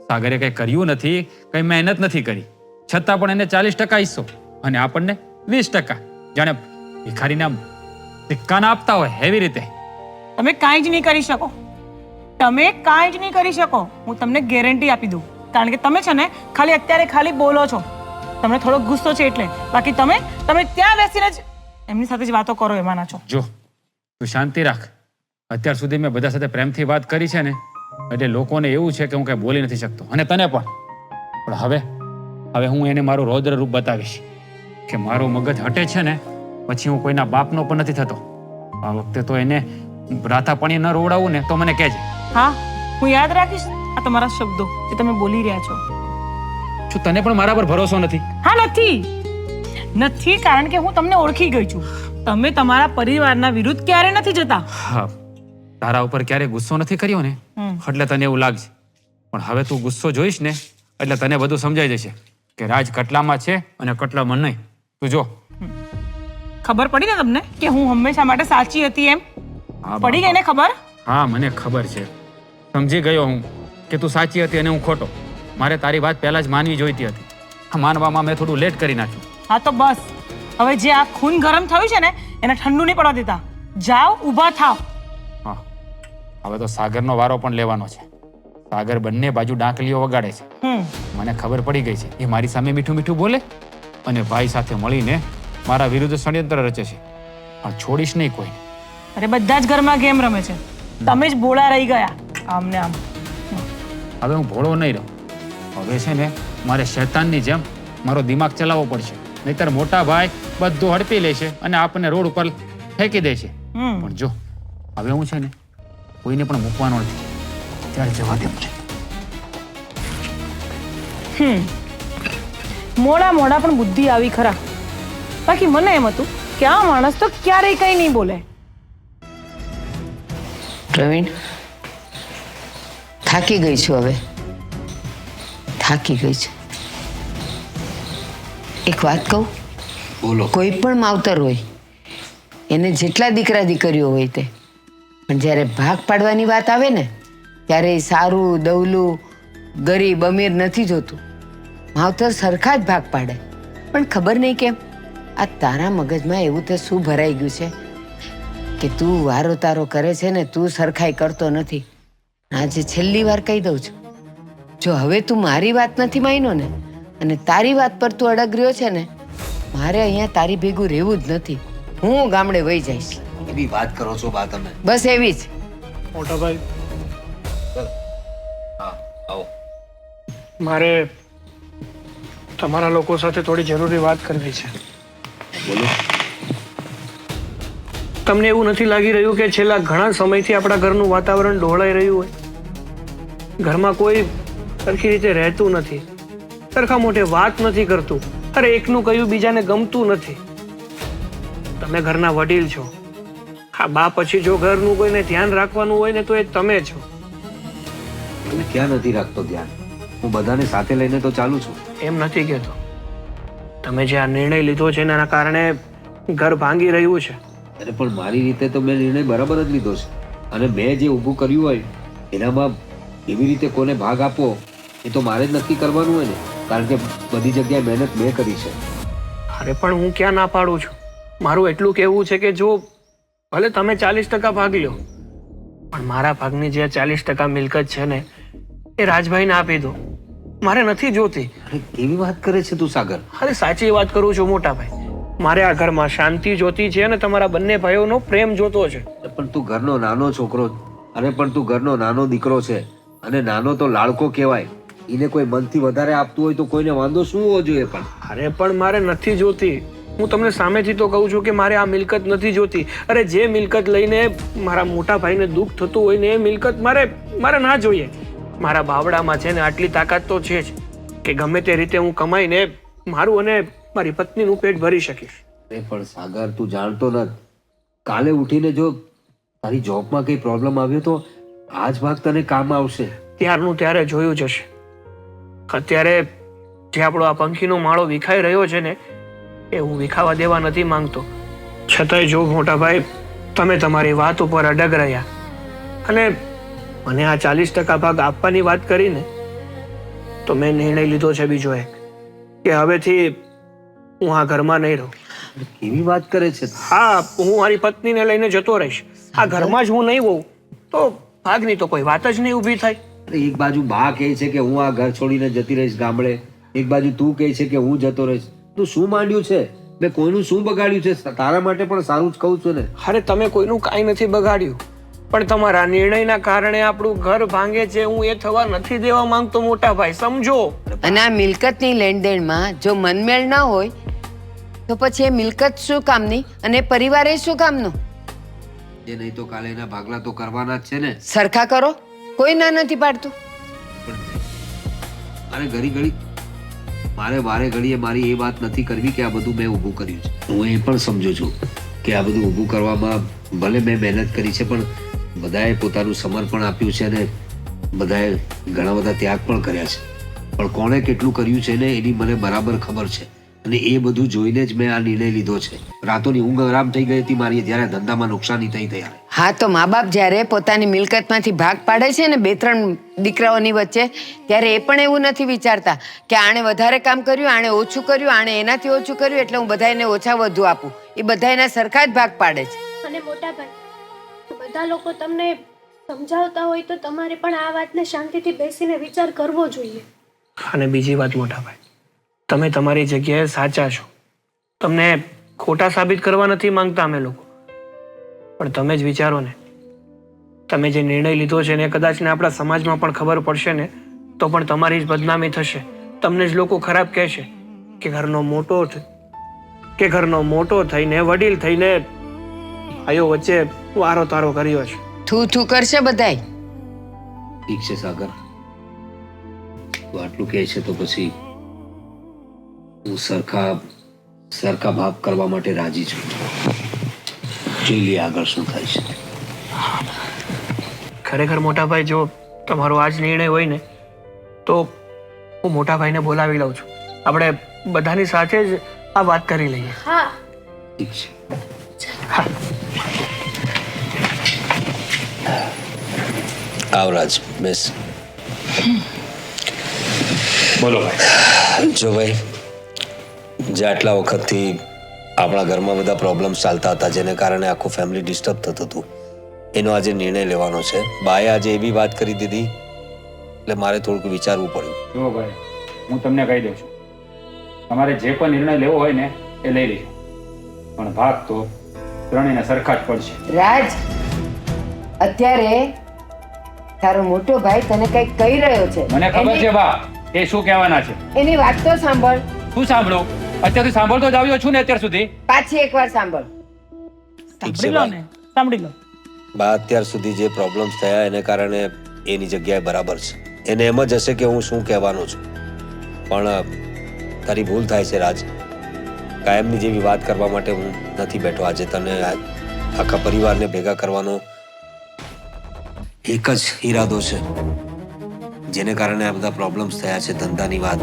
સાગરે કઈ કર્યું નથી, કઈ મહેનત નથી કરી, છતાં પણ એને 40% હિસ્સો અને આપણને 20%. જાણે ભિખારીને આમ સિક્કાના આપતા હોય એવી રીતે. તમે કાંઈ જ નહીં કરી શકો. તમે કાંઈ જ નહીં કરી શકો. હું તમને ગેરંટી આપી દઉં. કારણ કે તમે છે ને અત્યારે ખાલી બોલો છો. તમને થોડો ગુસ્સો છે એટલે. બાકી તમે ત્યાં બેસીને જ એમની સાથે જ વાતો કરો એમાંના છો. જો તું શાંતિ રાખ. અત્યાર સુધી મેં બધા સાથે પ્રેમથી વાત કરી છે ને, એટલે લોકોને એવું છે કે હું કઈ બોલી નથી શકતો, અને તને પણ હવે હું એને મારું રૌદ્ર રૂપ બતાવીશ કે મારું મગજ હટે છે ને પછી હું કોઈના બાપનો પણ નથી થતો. આ વખતે તો એને રાતા પાણી ન રોવડાવું ને તો મને કહેજે. હા, હું યાદ રાખીશ આ તમારા શબ્દો જે તમે બોલી રહ્યા છો. શું તને પણ મારા પર ભરોસો નથી? હા, નથી, કારણ કે હું તમને ઓળખી ગઈ છું. તમે તમારા પરિવારના વિરુદ્ધ ક્યારે નથી જતા. હા, તારા ઉપર ક્યારે ગુસ્સો નથી કર્યો ને એટલે તને એવું લાગશે, પણ હવે તું ગુસ્સો જોઈશ ને એટલે તને બધું સમજાઈ જશે કે રાજ કટલામાં છે અને કટલામાં નહીં. તું જો. ખબર પડી ને તમને કે હું હંમેશા માટે સાચી હતી એમ? હા, પડી ગઈ ને ખબર? હા, મને ખબર છે. સમજી ગયો હું કે તું સાચી હતી અને હું ખોટો. મારે તારી વાત પહેલા જ માનવી જોઈતી હતી. આ માનવામાં મેં થોડું લેટ કરી નાખ્યું. હા તો બસ, હવે જે આ ખૂન ગરમ થયું છે ને એને ઠંડુ નહીં પડવા દેતા. જાઓ, ઊભા થાવ. હા, હવે તો સાગરનો વારો પણ લેવાનો છે. સાગર બંને બાજુ ડાંકલીઓ વગાડે છે. મને ખબર પડી ગઈ છે એ મારી સામે મીઠું મીઠું બોલે અને ભાઈ સાથે મળીને મારા વિરુદ્ધ ષડયંત્ર રચે છે. પણ છોડીશ નહીં કોઈ. અરે બધા જ ઘરમાં ગેમ રમે છે, તમે જ ભોળા રહી ગયા આમને આમ. હવે હું ભોળો નહીં રહું. હવે છે ને મારે શૈતાનની જેમ મારો દિમાગ ચલાવવો પડશે, નહીતર મોટા ભાઈ બધું હડપી લે છે અને આપણને રોડ ઉપર ફેંકી દે છે. પણ જો હવે હું છે ને કોઈને પણ મૂકવાનો નથી. ત્યારે જવા દે મને. મોડા પણ બુદ્ધિ આવી ખરા. બાકી મને એમ હતું કે આ માણસ તો ક્યારેય કઈ નહીં બોલે. પ્રવીણ, થાકી ગઈ છું. હવે થાકી ગઈ છું. એક વાત કહું? બોલો. કોઈ પણ માવતર હોય એને જેટલા દીકરા દીકરીઓ હોય તે, પણ જ્યારે ભાગ પાડવાની વાત આવે ને ત્યારે એ સારું દવલું ગરીબ અમીર નથી જોતું. માવતર સરખા જ ભાગ પાડે. પણ ખબર નહીં કેમ આ તારા મગજમાં એવું તે શું ભરાઈ ગયું છે કે તું વારો તારો કરે છે ને તું સરખાઈ કરતો નથી. આજે છેલ્લી વાર કહી દઉં છું, જો હવે તું મારી વાત નથી માન્યો ને અને તારી વાત પર તું અડગ રહ્યો છે ને, મારે અહીંયા તારી ભેગું રહેવું જ નથી. હું ગામડે વહી જઈશ. એવી વાત કરો છો બા તમે? બસ એવી જ. મોટા ભાઈ, હા, આવો. મારે તમારા લોકો સાથે થોડી જરૂરી વાત કરવી છે. બોલો. તમને એવું નથી લાગી રહ્યું કે છેલ્લા ઘણા સમયથી આપણા ઘરનું વાતાવરણ ડહોળાઈ રહ્યું હોય? ઘરમાં કોઈ સરખી રીતે રહેતું નથી, સરખા મોઢે વાત નથી કરતું. અરે એકનું કહ્યું બીજાને ગમતું નથી. તમે ઘરના વડીલ છો. હા, બા પછી જો ઘરનું કોઈને ધ્યાન રાખવાનું હોય ને તો એ તમે છો. તમે ક્યાં નથી રાખતો ધ્યાન? હું બધાને સાથે લઈને તો ચાલુ છું. એમ નથી કહેતો. તમે જે આ નિર્ણય લીધો છે એના કારણે ઘર ભાંગી રહ્યું છે. અરે પણ મારી રીતે તો મેં નિર્ણય બરાબર જ લીધો છે, અને મેં જે ઊભું કર્યું હોય એનામાં એવી રીતે કોને ભાગ આપવો એ તો મારે જ નક્કી કરવાનું હોય ને, કારણ કે બધી જગ્યાએ મહેનત મેં કરી છે. અરે પણ હું ક્યાં ના પાડું છું. મારું એટલું કહેવું છે કે જો ભલે તમે 40% ભાગ લ્યો, પણ મારા ભાગની જે 40% મિલકત છે ને એ રાજભાઈને આપી દો. મારે નથી જોતી. અરે કેવી વાત કરે છે તું સાગર? અરે સાચી વાત કરું છું મોટા ભાઈ. મારે આ ઘરમાં શાંતિ જોતી છે અને તમારા બંને ભાઈઓનો પ્રેમ જોતો છે. પણ તું ઘરનો નાનો છોકરો, અને પણ તું ઘરનો નાનો દીકરો છે, અને નાનો તો લાડકો કહેવાય. એને કોઈ મનથી વધારે આપતું હોય તો કોઈને વાંધો શું હોવો જોઈએ? પણ અરે પણ મારે નથી જોતી. હું તમને સામેથી તો કહું છું કે મારે આ મિલકત નથી જોતી. અરે જે મિલકત લઈને મારા મોટા ભાઈને દુઃખ થતું હોય ને એ મિલકત મારે ના જોઈએ. મારા બાવડામાં છે ને આટલી તાકાત તો છે જ કે ગમે તે રીતે હું કમાઈને મારું અને મારી પત્નીનું પેટ ભરી શકીશ. અરે પણ સાગર, તું જાણતો નથી, કાલે ઉઠીને જો તારી જોબમાં કઈ પ્રોબ્લેમ આવ્યો તો આ જ ભાગ તને કામ આવશે. ત્યારનું ત્યારે જોયું જશે. અત્યારે જે આપણો આ પંખીનો માળો વિખાઈ રહ્યો છે ને એ હું વિખાવા દેવા નથી માંગતો. છતાંય જો મોટા ભાઈ તમે તમારી વાત ઉપર અડગ રહ્યા અને મને આ 40% ભાગ આપવાની વાત કરીને તો મેં નિર્ણય લીધો છે બીજો એક કે હવેથી હું આ ઘરમાં નહીં રહું. કેવી વાત કરે છે? હા, હું મારી પત્નીને લઈને જતો રહીશ. આ ઘરમાં જ હું નહીં હોઉં તો ભાગની તો કોઈ વાત જ નહીં ઊભી થાય. અરે એક બાજુ બા કહે છે કે હું આ ઘર છોડીને જતી રહીશ ગામડે, એક બાજુ તું કહે છે કે હું જતો રહીશ. તું શું માંડ્યું છે? મેં કોઈનું શું બગાડ્યું છે? તારા માટે પણ સારું જ કહું છું ને. અરે તમે કોઈનું કાંઈ નથી બગાડ્યું, પણ તમારા નિર્ણયના કારણે આપણું ઘર ભાંગે છે. હું એ થવા નથી દેવા માંગતો મોટા ભાઈ, સમજો. અને આ મિલકતની લેણદેણમાં જો મનમેળ ન હોય તો પછી એ મિલકત શું કામની અને પરિવાર એ શું કામનો? એ નહીં તો કાલે એના ભાગલા તો કરવાના જ છે ને. સરખા કરો, કોઈ ના નથી પાડતું. અને ઘડી ઘડી વારે ઘડીએ મારી એ વાત નથી કરવી કે આ બધું મેં ઊભું કર્યું છે. હું એ પણ સમજુ છું કે આ બધું ઊભું કરવામાં ભલે મેં મહેનત કરી છે, પણ બધાએ પોતાનું સમર્પણ આપ્યું છે અને બધાએ ઘણા બધા ત્યાગ પણ કર્યા છે. પણ કોણે કેટલું કર્યું છે ને એની મને બરાબર ખબર છે અને એ બધું જોઈને જ મેં આ નિર્ણય લીધો છે. રાતોની ઊંઘ આરામ થઈ ગઈ હતી મારી જ્યારે ધંધામાં નુકસાની થઈ ત્યારે. હા, તો મા બાપ જ્યારે પોતાની મિલકતમાંથી ભાગ પાડે છે ને 2-3 દીકરાઓની વચ્ચે, ત્યારે એ પણ એવું નથી વિચારતા કે આણે વધારે કામ કર્યું, આણે ઓછું કર્યું, આણે એનાથી ઓછું કર્યું એટલે હું બધાને ઓછા વધુ આપું. એ બધા એના સરખા જ ભાગ પાડે છે. અને મોટા ભાઈ, બધા લોકો તમને સમજાવતા હોય તો તમારે પણ આ વાતને શાંતિથી બેસીને વિચાર કરવો જોઈએ. અને બીજી વાત મોટા ભાઈ, તમે તમારી જગ્યાએ સાચા છો. તમને ખોટા સાબિત કરવા નથી માંગતા અમે લોકો, પણ તમે જ વિચારો ને, તમે જે નિર્ણય લીધો છે ને કદાચ ને આપણા સમાજમાં પણ ખબર પડશે ને તો પણ તમારી જ બદનામી થશે. તમને જ લોકો ખરાબ કહેશે કે ઘરનો મોટો થઈને વડીલ થઈને ભાઈઓ વચ્ચે વારો તારો કર્યો છે. થૂ કરશે બધાય. ઠીક છે સાગર, તું આટલું કહે છે તો પછી હું સરખા ભાગ કરવા માટે રાજી છું. જોઈ લઈએ આગળ શું થાય છે. ખરેખર મોટા ભાઈ, જો તમારો આ જ નિર્ણય હોય ને તો હું મોટા ભાઈને બોલાવી લઉં છું. આપણે બધાની સાથે જ આ વાત કરી લઈએ. હા, ઠીક છે. આવરાજ બેસ. બોલો ભાઈ. જો ભાઈ, જે આટલા વખતથી આપણા ઘરમાં બધા પ્રોબ્લેમ્સ ચાલતા હતા જેને કારણે આખું ફેમિલી ડિસ્ટર્બ થતું હતું, એનો આજે નિર્ણય લેવાનો છે. બાએ આજે એવી વાત કરી દીધી એટલે મારે થોડુંક વિચારવું પડ્યું. જો ભાઈ, હું તમને કહી દઉં છું, તમારે જે પણ નિર્ણય લેવો હોય ને એ લઈ લેજો, પણ ભાગ તો ત્રણેયને સરખા જ પડશે. રાજ, અત્યારે તારો મોટો ભાઈ તને કંઈક કહી રહ્યો છે. મને ખબર છે બા એ શું કહેવાના છે. એની વાત તો સાંભળ. શું સાંભળો? અત્યારથી સાંભળતો જ આવ્યો છું ને અત્યાર સુધી. પાછી એકવાર સાંભળ. સાંભળી લો ને, સાંભળી લો. બા અત્યાર સુધી જે પ્રોબ્લેમ્સ થયા એને કારણે એની જગ્યાએ બરાબર છે. એને એમ જ હશે કે હું શું કહેવાનો છું, પણ તારી ભૂલ થાય છે રાજ. કાયમની જેવી વાત કરવા માટે હું નથી બેઠો. આજે તને આખા પરિવારને ભેગા કરવાનો એક જ ઈરાદો છે જેને કારણે આ બધા પ્રોબ્લેમ્સ થયા છે. ધંધાની વાત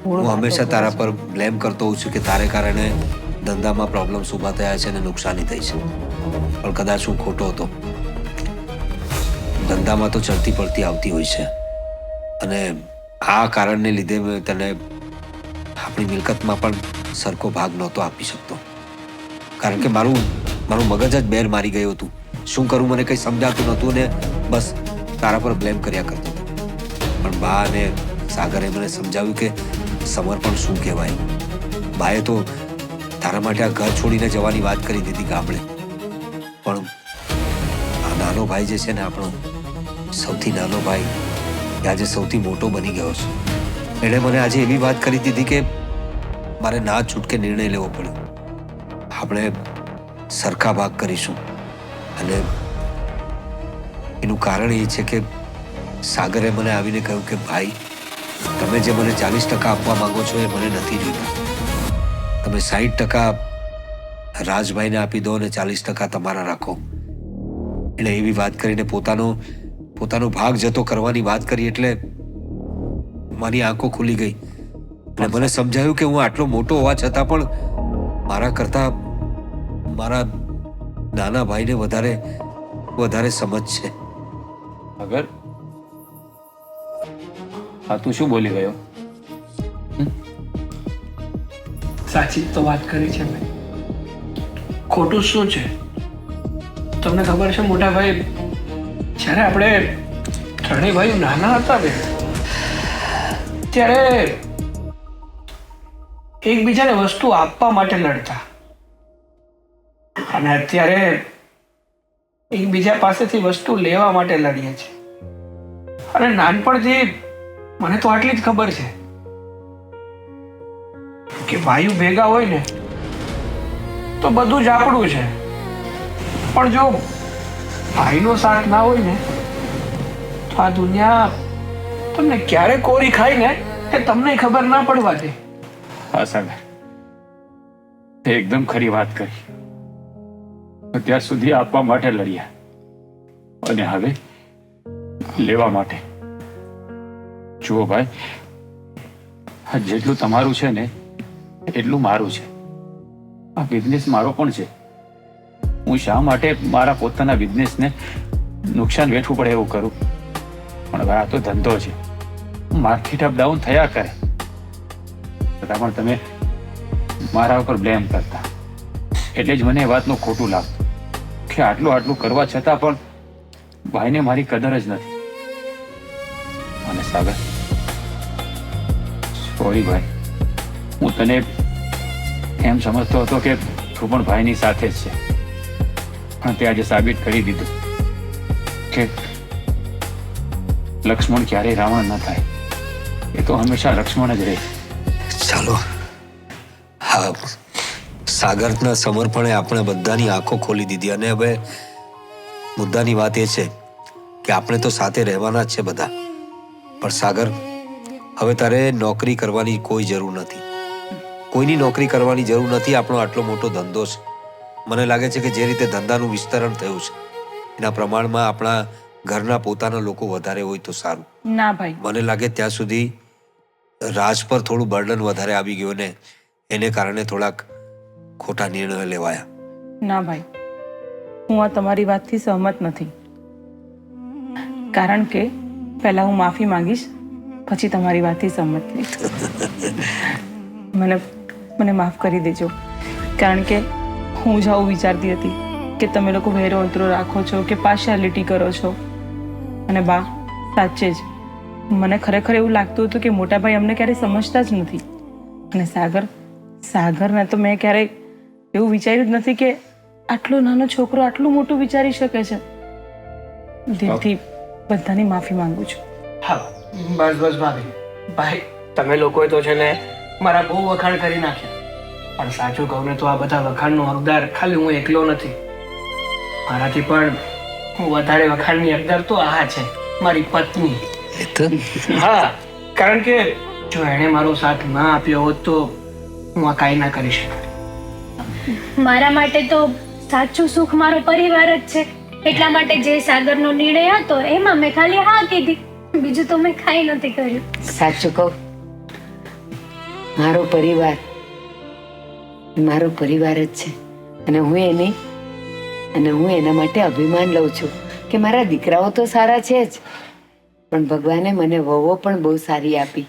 હું હંમેશા તારા પર બ્લેમ કરતો હોઉં છું કે તારે કારણે ધંધામાં પ્રોબ્લેમ્સ ઊભા થયા છે અને નુકસાની થઈ છે, પણ કદાચ હું ખોટો હતો. ધંધામાં તો ચડતી પડતી આવતી હોય છે અને આ કારણને લીધે મેં તને આપણી મિલકતમાં પણ સરખો ભાગ નહોતો આપી શકતો, કારણ કે મારું મગજ જ બેર મારી ગયું હતું. શું કરું મને કંઈ સમજાતું નહોતું ને બસ તારા પર બ્લેમ કર્યા કરતો. પણ બા અને સાગરે મને સમજાવ્યું કે સમર્પણ શું કહેવાય. બાએ તો તારા માટે આ ઘર છોડીને જવાની વાત કરી દીધી ગામડે, પણ આ નાનો ભાઈ જે છે ને આપણો સૌથી નાનો ભાઈ એ આજે સૌથી મોટો બની ગયો છે. એણે મને આજે એવી વાત કરી દીધી કે મારે ના છૂટકે નિર્ણય લેવો પડ્યો. આપણે સરખા ભાગ કરીશું અને એનું કારણ એ છે કે સાગરે મને આવીને કહ્યું કે ભાઈ, તમે જે મને 40% આપવા માંગો છો એ મને નથી જોઈતા. તમે 60% રાજભાઈને આપી દો અને 40% તમારા રાખો. એણે એવી વાત કરીને પોતાનો ભાગ જતો કરવાની વાત કરી એટલે મારી આંખો ખુલી ગઈ અને મને સમજાયું કે હું આટલો મોટો હોવા છતાં પણ મારા કરતા મારા નાના ભાઈને વધારે સમજ છે. અગર હા તું શું બોલી ગયો? સાચી જ તો વાત કરી છે મેં. ખોટું શું છે? તમને ખબર છે મોટા ભાઈ, જ્યારે આપણે ત્રણેય ભાઈઓ નાના હતા ને ત્યારે એકબીજાને વસ્તુ આપવા માટે લડતા, અને અત્યારે એકબીજા પાસેથી વસ્તુ લેવા માટે લડીએ છીએ. અને નાનપણથી મને તો આટલી જ ખબર છે કે ભાઈઓ ભેગા હોય ને તો બધું જ આપણું છે, પણ જો ભાઈનો સાથ ના હોય ને તો આ દુનિયા તમને ક્યારે કોરી ખાય ને એ તમને ખબર ના પડવા દે. હા સાગર, તે એકદમ ખરી વાત કરી. અત્યાર સુધી આપવા માટે લડ્યા અને હવે લેવા માટે. જુઓ ભાઈ, આ જેટલું તમારું છે ને એટલું મારું છે. આ બિઝનેસ મારો પણ છે. હું શા માટે મારા પોતાના બિઝનેસને નુકસાન વેઠવું પડે એવું કરું? પણ હવે આ તો ધંધો છે, માર્કેટ અપ ડાઉન થયા કરે, છતાં પણ તમે મારા ઉપર બ્લેમ કરતા. એટલે જ મને એ વાતનું ખોટું લાગતું કે આટલું કરવા છતાં પણ ભાઈને મારી કદર જ નથી. અને સાગર, સોરી ભાઈ, હું તને એમ સમજતો હતો કે તું પણ ભાઈની સાથે જ છે, પણ તે આજે સાબિત કરી દીધું કે લક્ષ્મણ ક્યારેય રાવણ ન થાય. એ તો હંમેશા લક્ષ્મણ જ રહે. ચાલો, હા, સાગરના સમર્પણે આપણે બધાની આંખો ખોલી દીધી અને હવે મુદ્દાની વાત એ છે કે આપણે તો સાથે રહેવાના જ છે બધા. પણ સાગર, હવે તારે નોકરી કરવાની કોઈ જરૂર નથી. કોઈની નોકરી કરવાની જરૂર નથી. આપણો આટલો મોટો ધંધો છે. મને લાગે છે કે જે રીતે ધંધાનું વિસ્તરણ થયું છે એના પ્રમાણમાં આપણા ઘરના પોતાના લોકો વધારે હોય તો સારું. ના ભાઈ, મને લાગે ત્યાં સુધી રાજ પર થોડું બર્ડન વધારે આવી ગયું ને એને કારણે થોડાક ખોટા નિર્ણયો લેવાયા. ના ભાઈ, હું આ તમારી વાતથી સહમત નથી. કારણ કે પહેલા હું માફી માંગીશ, પછી તમારી વાતથી સહમત થઈશ. મને માફ કરી દેજો. કારણ કે હું જ આવું વિચારતી હતી કે તમે લોકો વહેરો અંતરો રાખો છો કે પાર્શિયાલિટી કરો છો. અને બા, સાચે જ મને ખરેખર એવું લાગતું હતું કે મોટા ભાઈ અમને ક્યારેય સમજતા જ નથી. અને સાગરને તો મેં ક્યારેય એવું વિચાર્યું જ નથી કે આટલો નાનો છોકરો આટલું મોટું વિચારી શકે છે. દિલથી બધાની માફી માંગુ છું. હા, બસ ભાભી. ભાઈ, તમે લોકોએ તો છે ને મારા બહુ વખાણ કરી નાખ્યા, પણ સાચું કહું ને તો આ બધા વખાણનો હકદાર ખાલી હું એકલો નથી. મારાથી પણ વધારે વખાણની હકદાર તો આ છે મારી પત્ની. હા, કારણ કે જો એણે મારો સાથ ના આપ્યો હોત તો હું આ કાંઈ ના કરી શકત. મારા માટે તો સાચું સુખ મારો પરિવાર જ છે. એટલા માટે જે સાગરનો નિર્ણય હતો એમાં મેં ખાલી હા કીધી, બીજું તો મેં કાંઈ નથી કર્યું. સાચું કહું, મારો પરિવાર જ છે અને હું એના માટે અભિમાન લઉં છું કે મારા દીકરાઓ તો સારા છે જ, પણ ભગવાને મને વહુઓ પણ બહુ સારી આપી.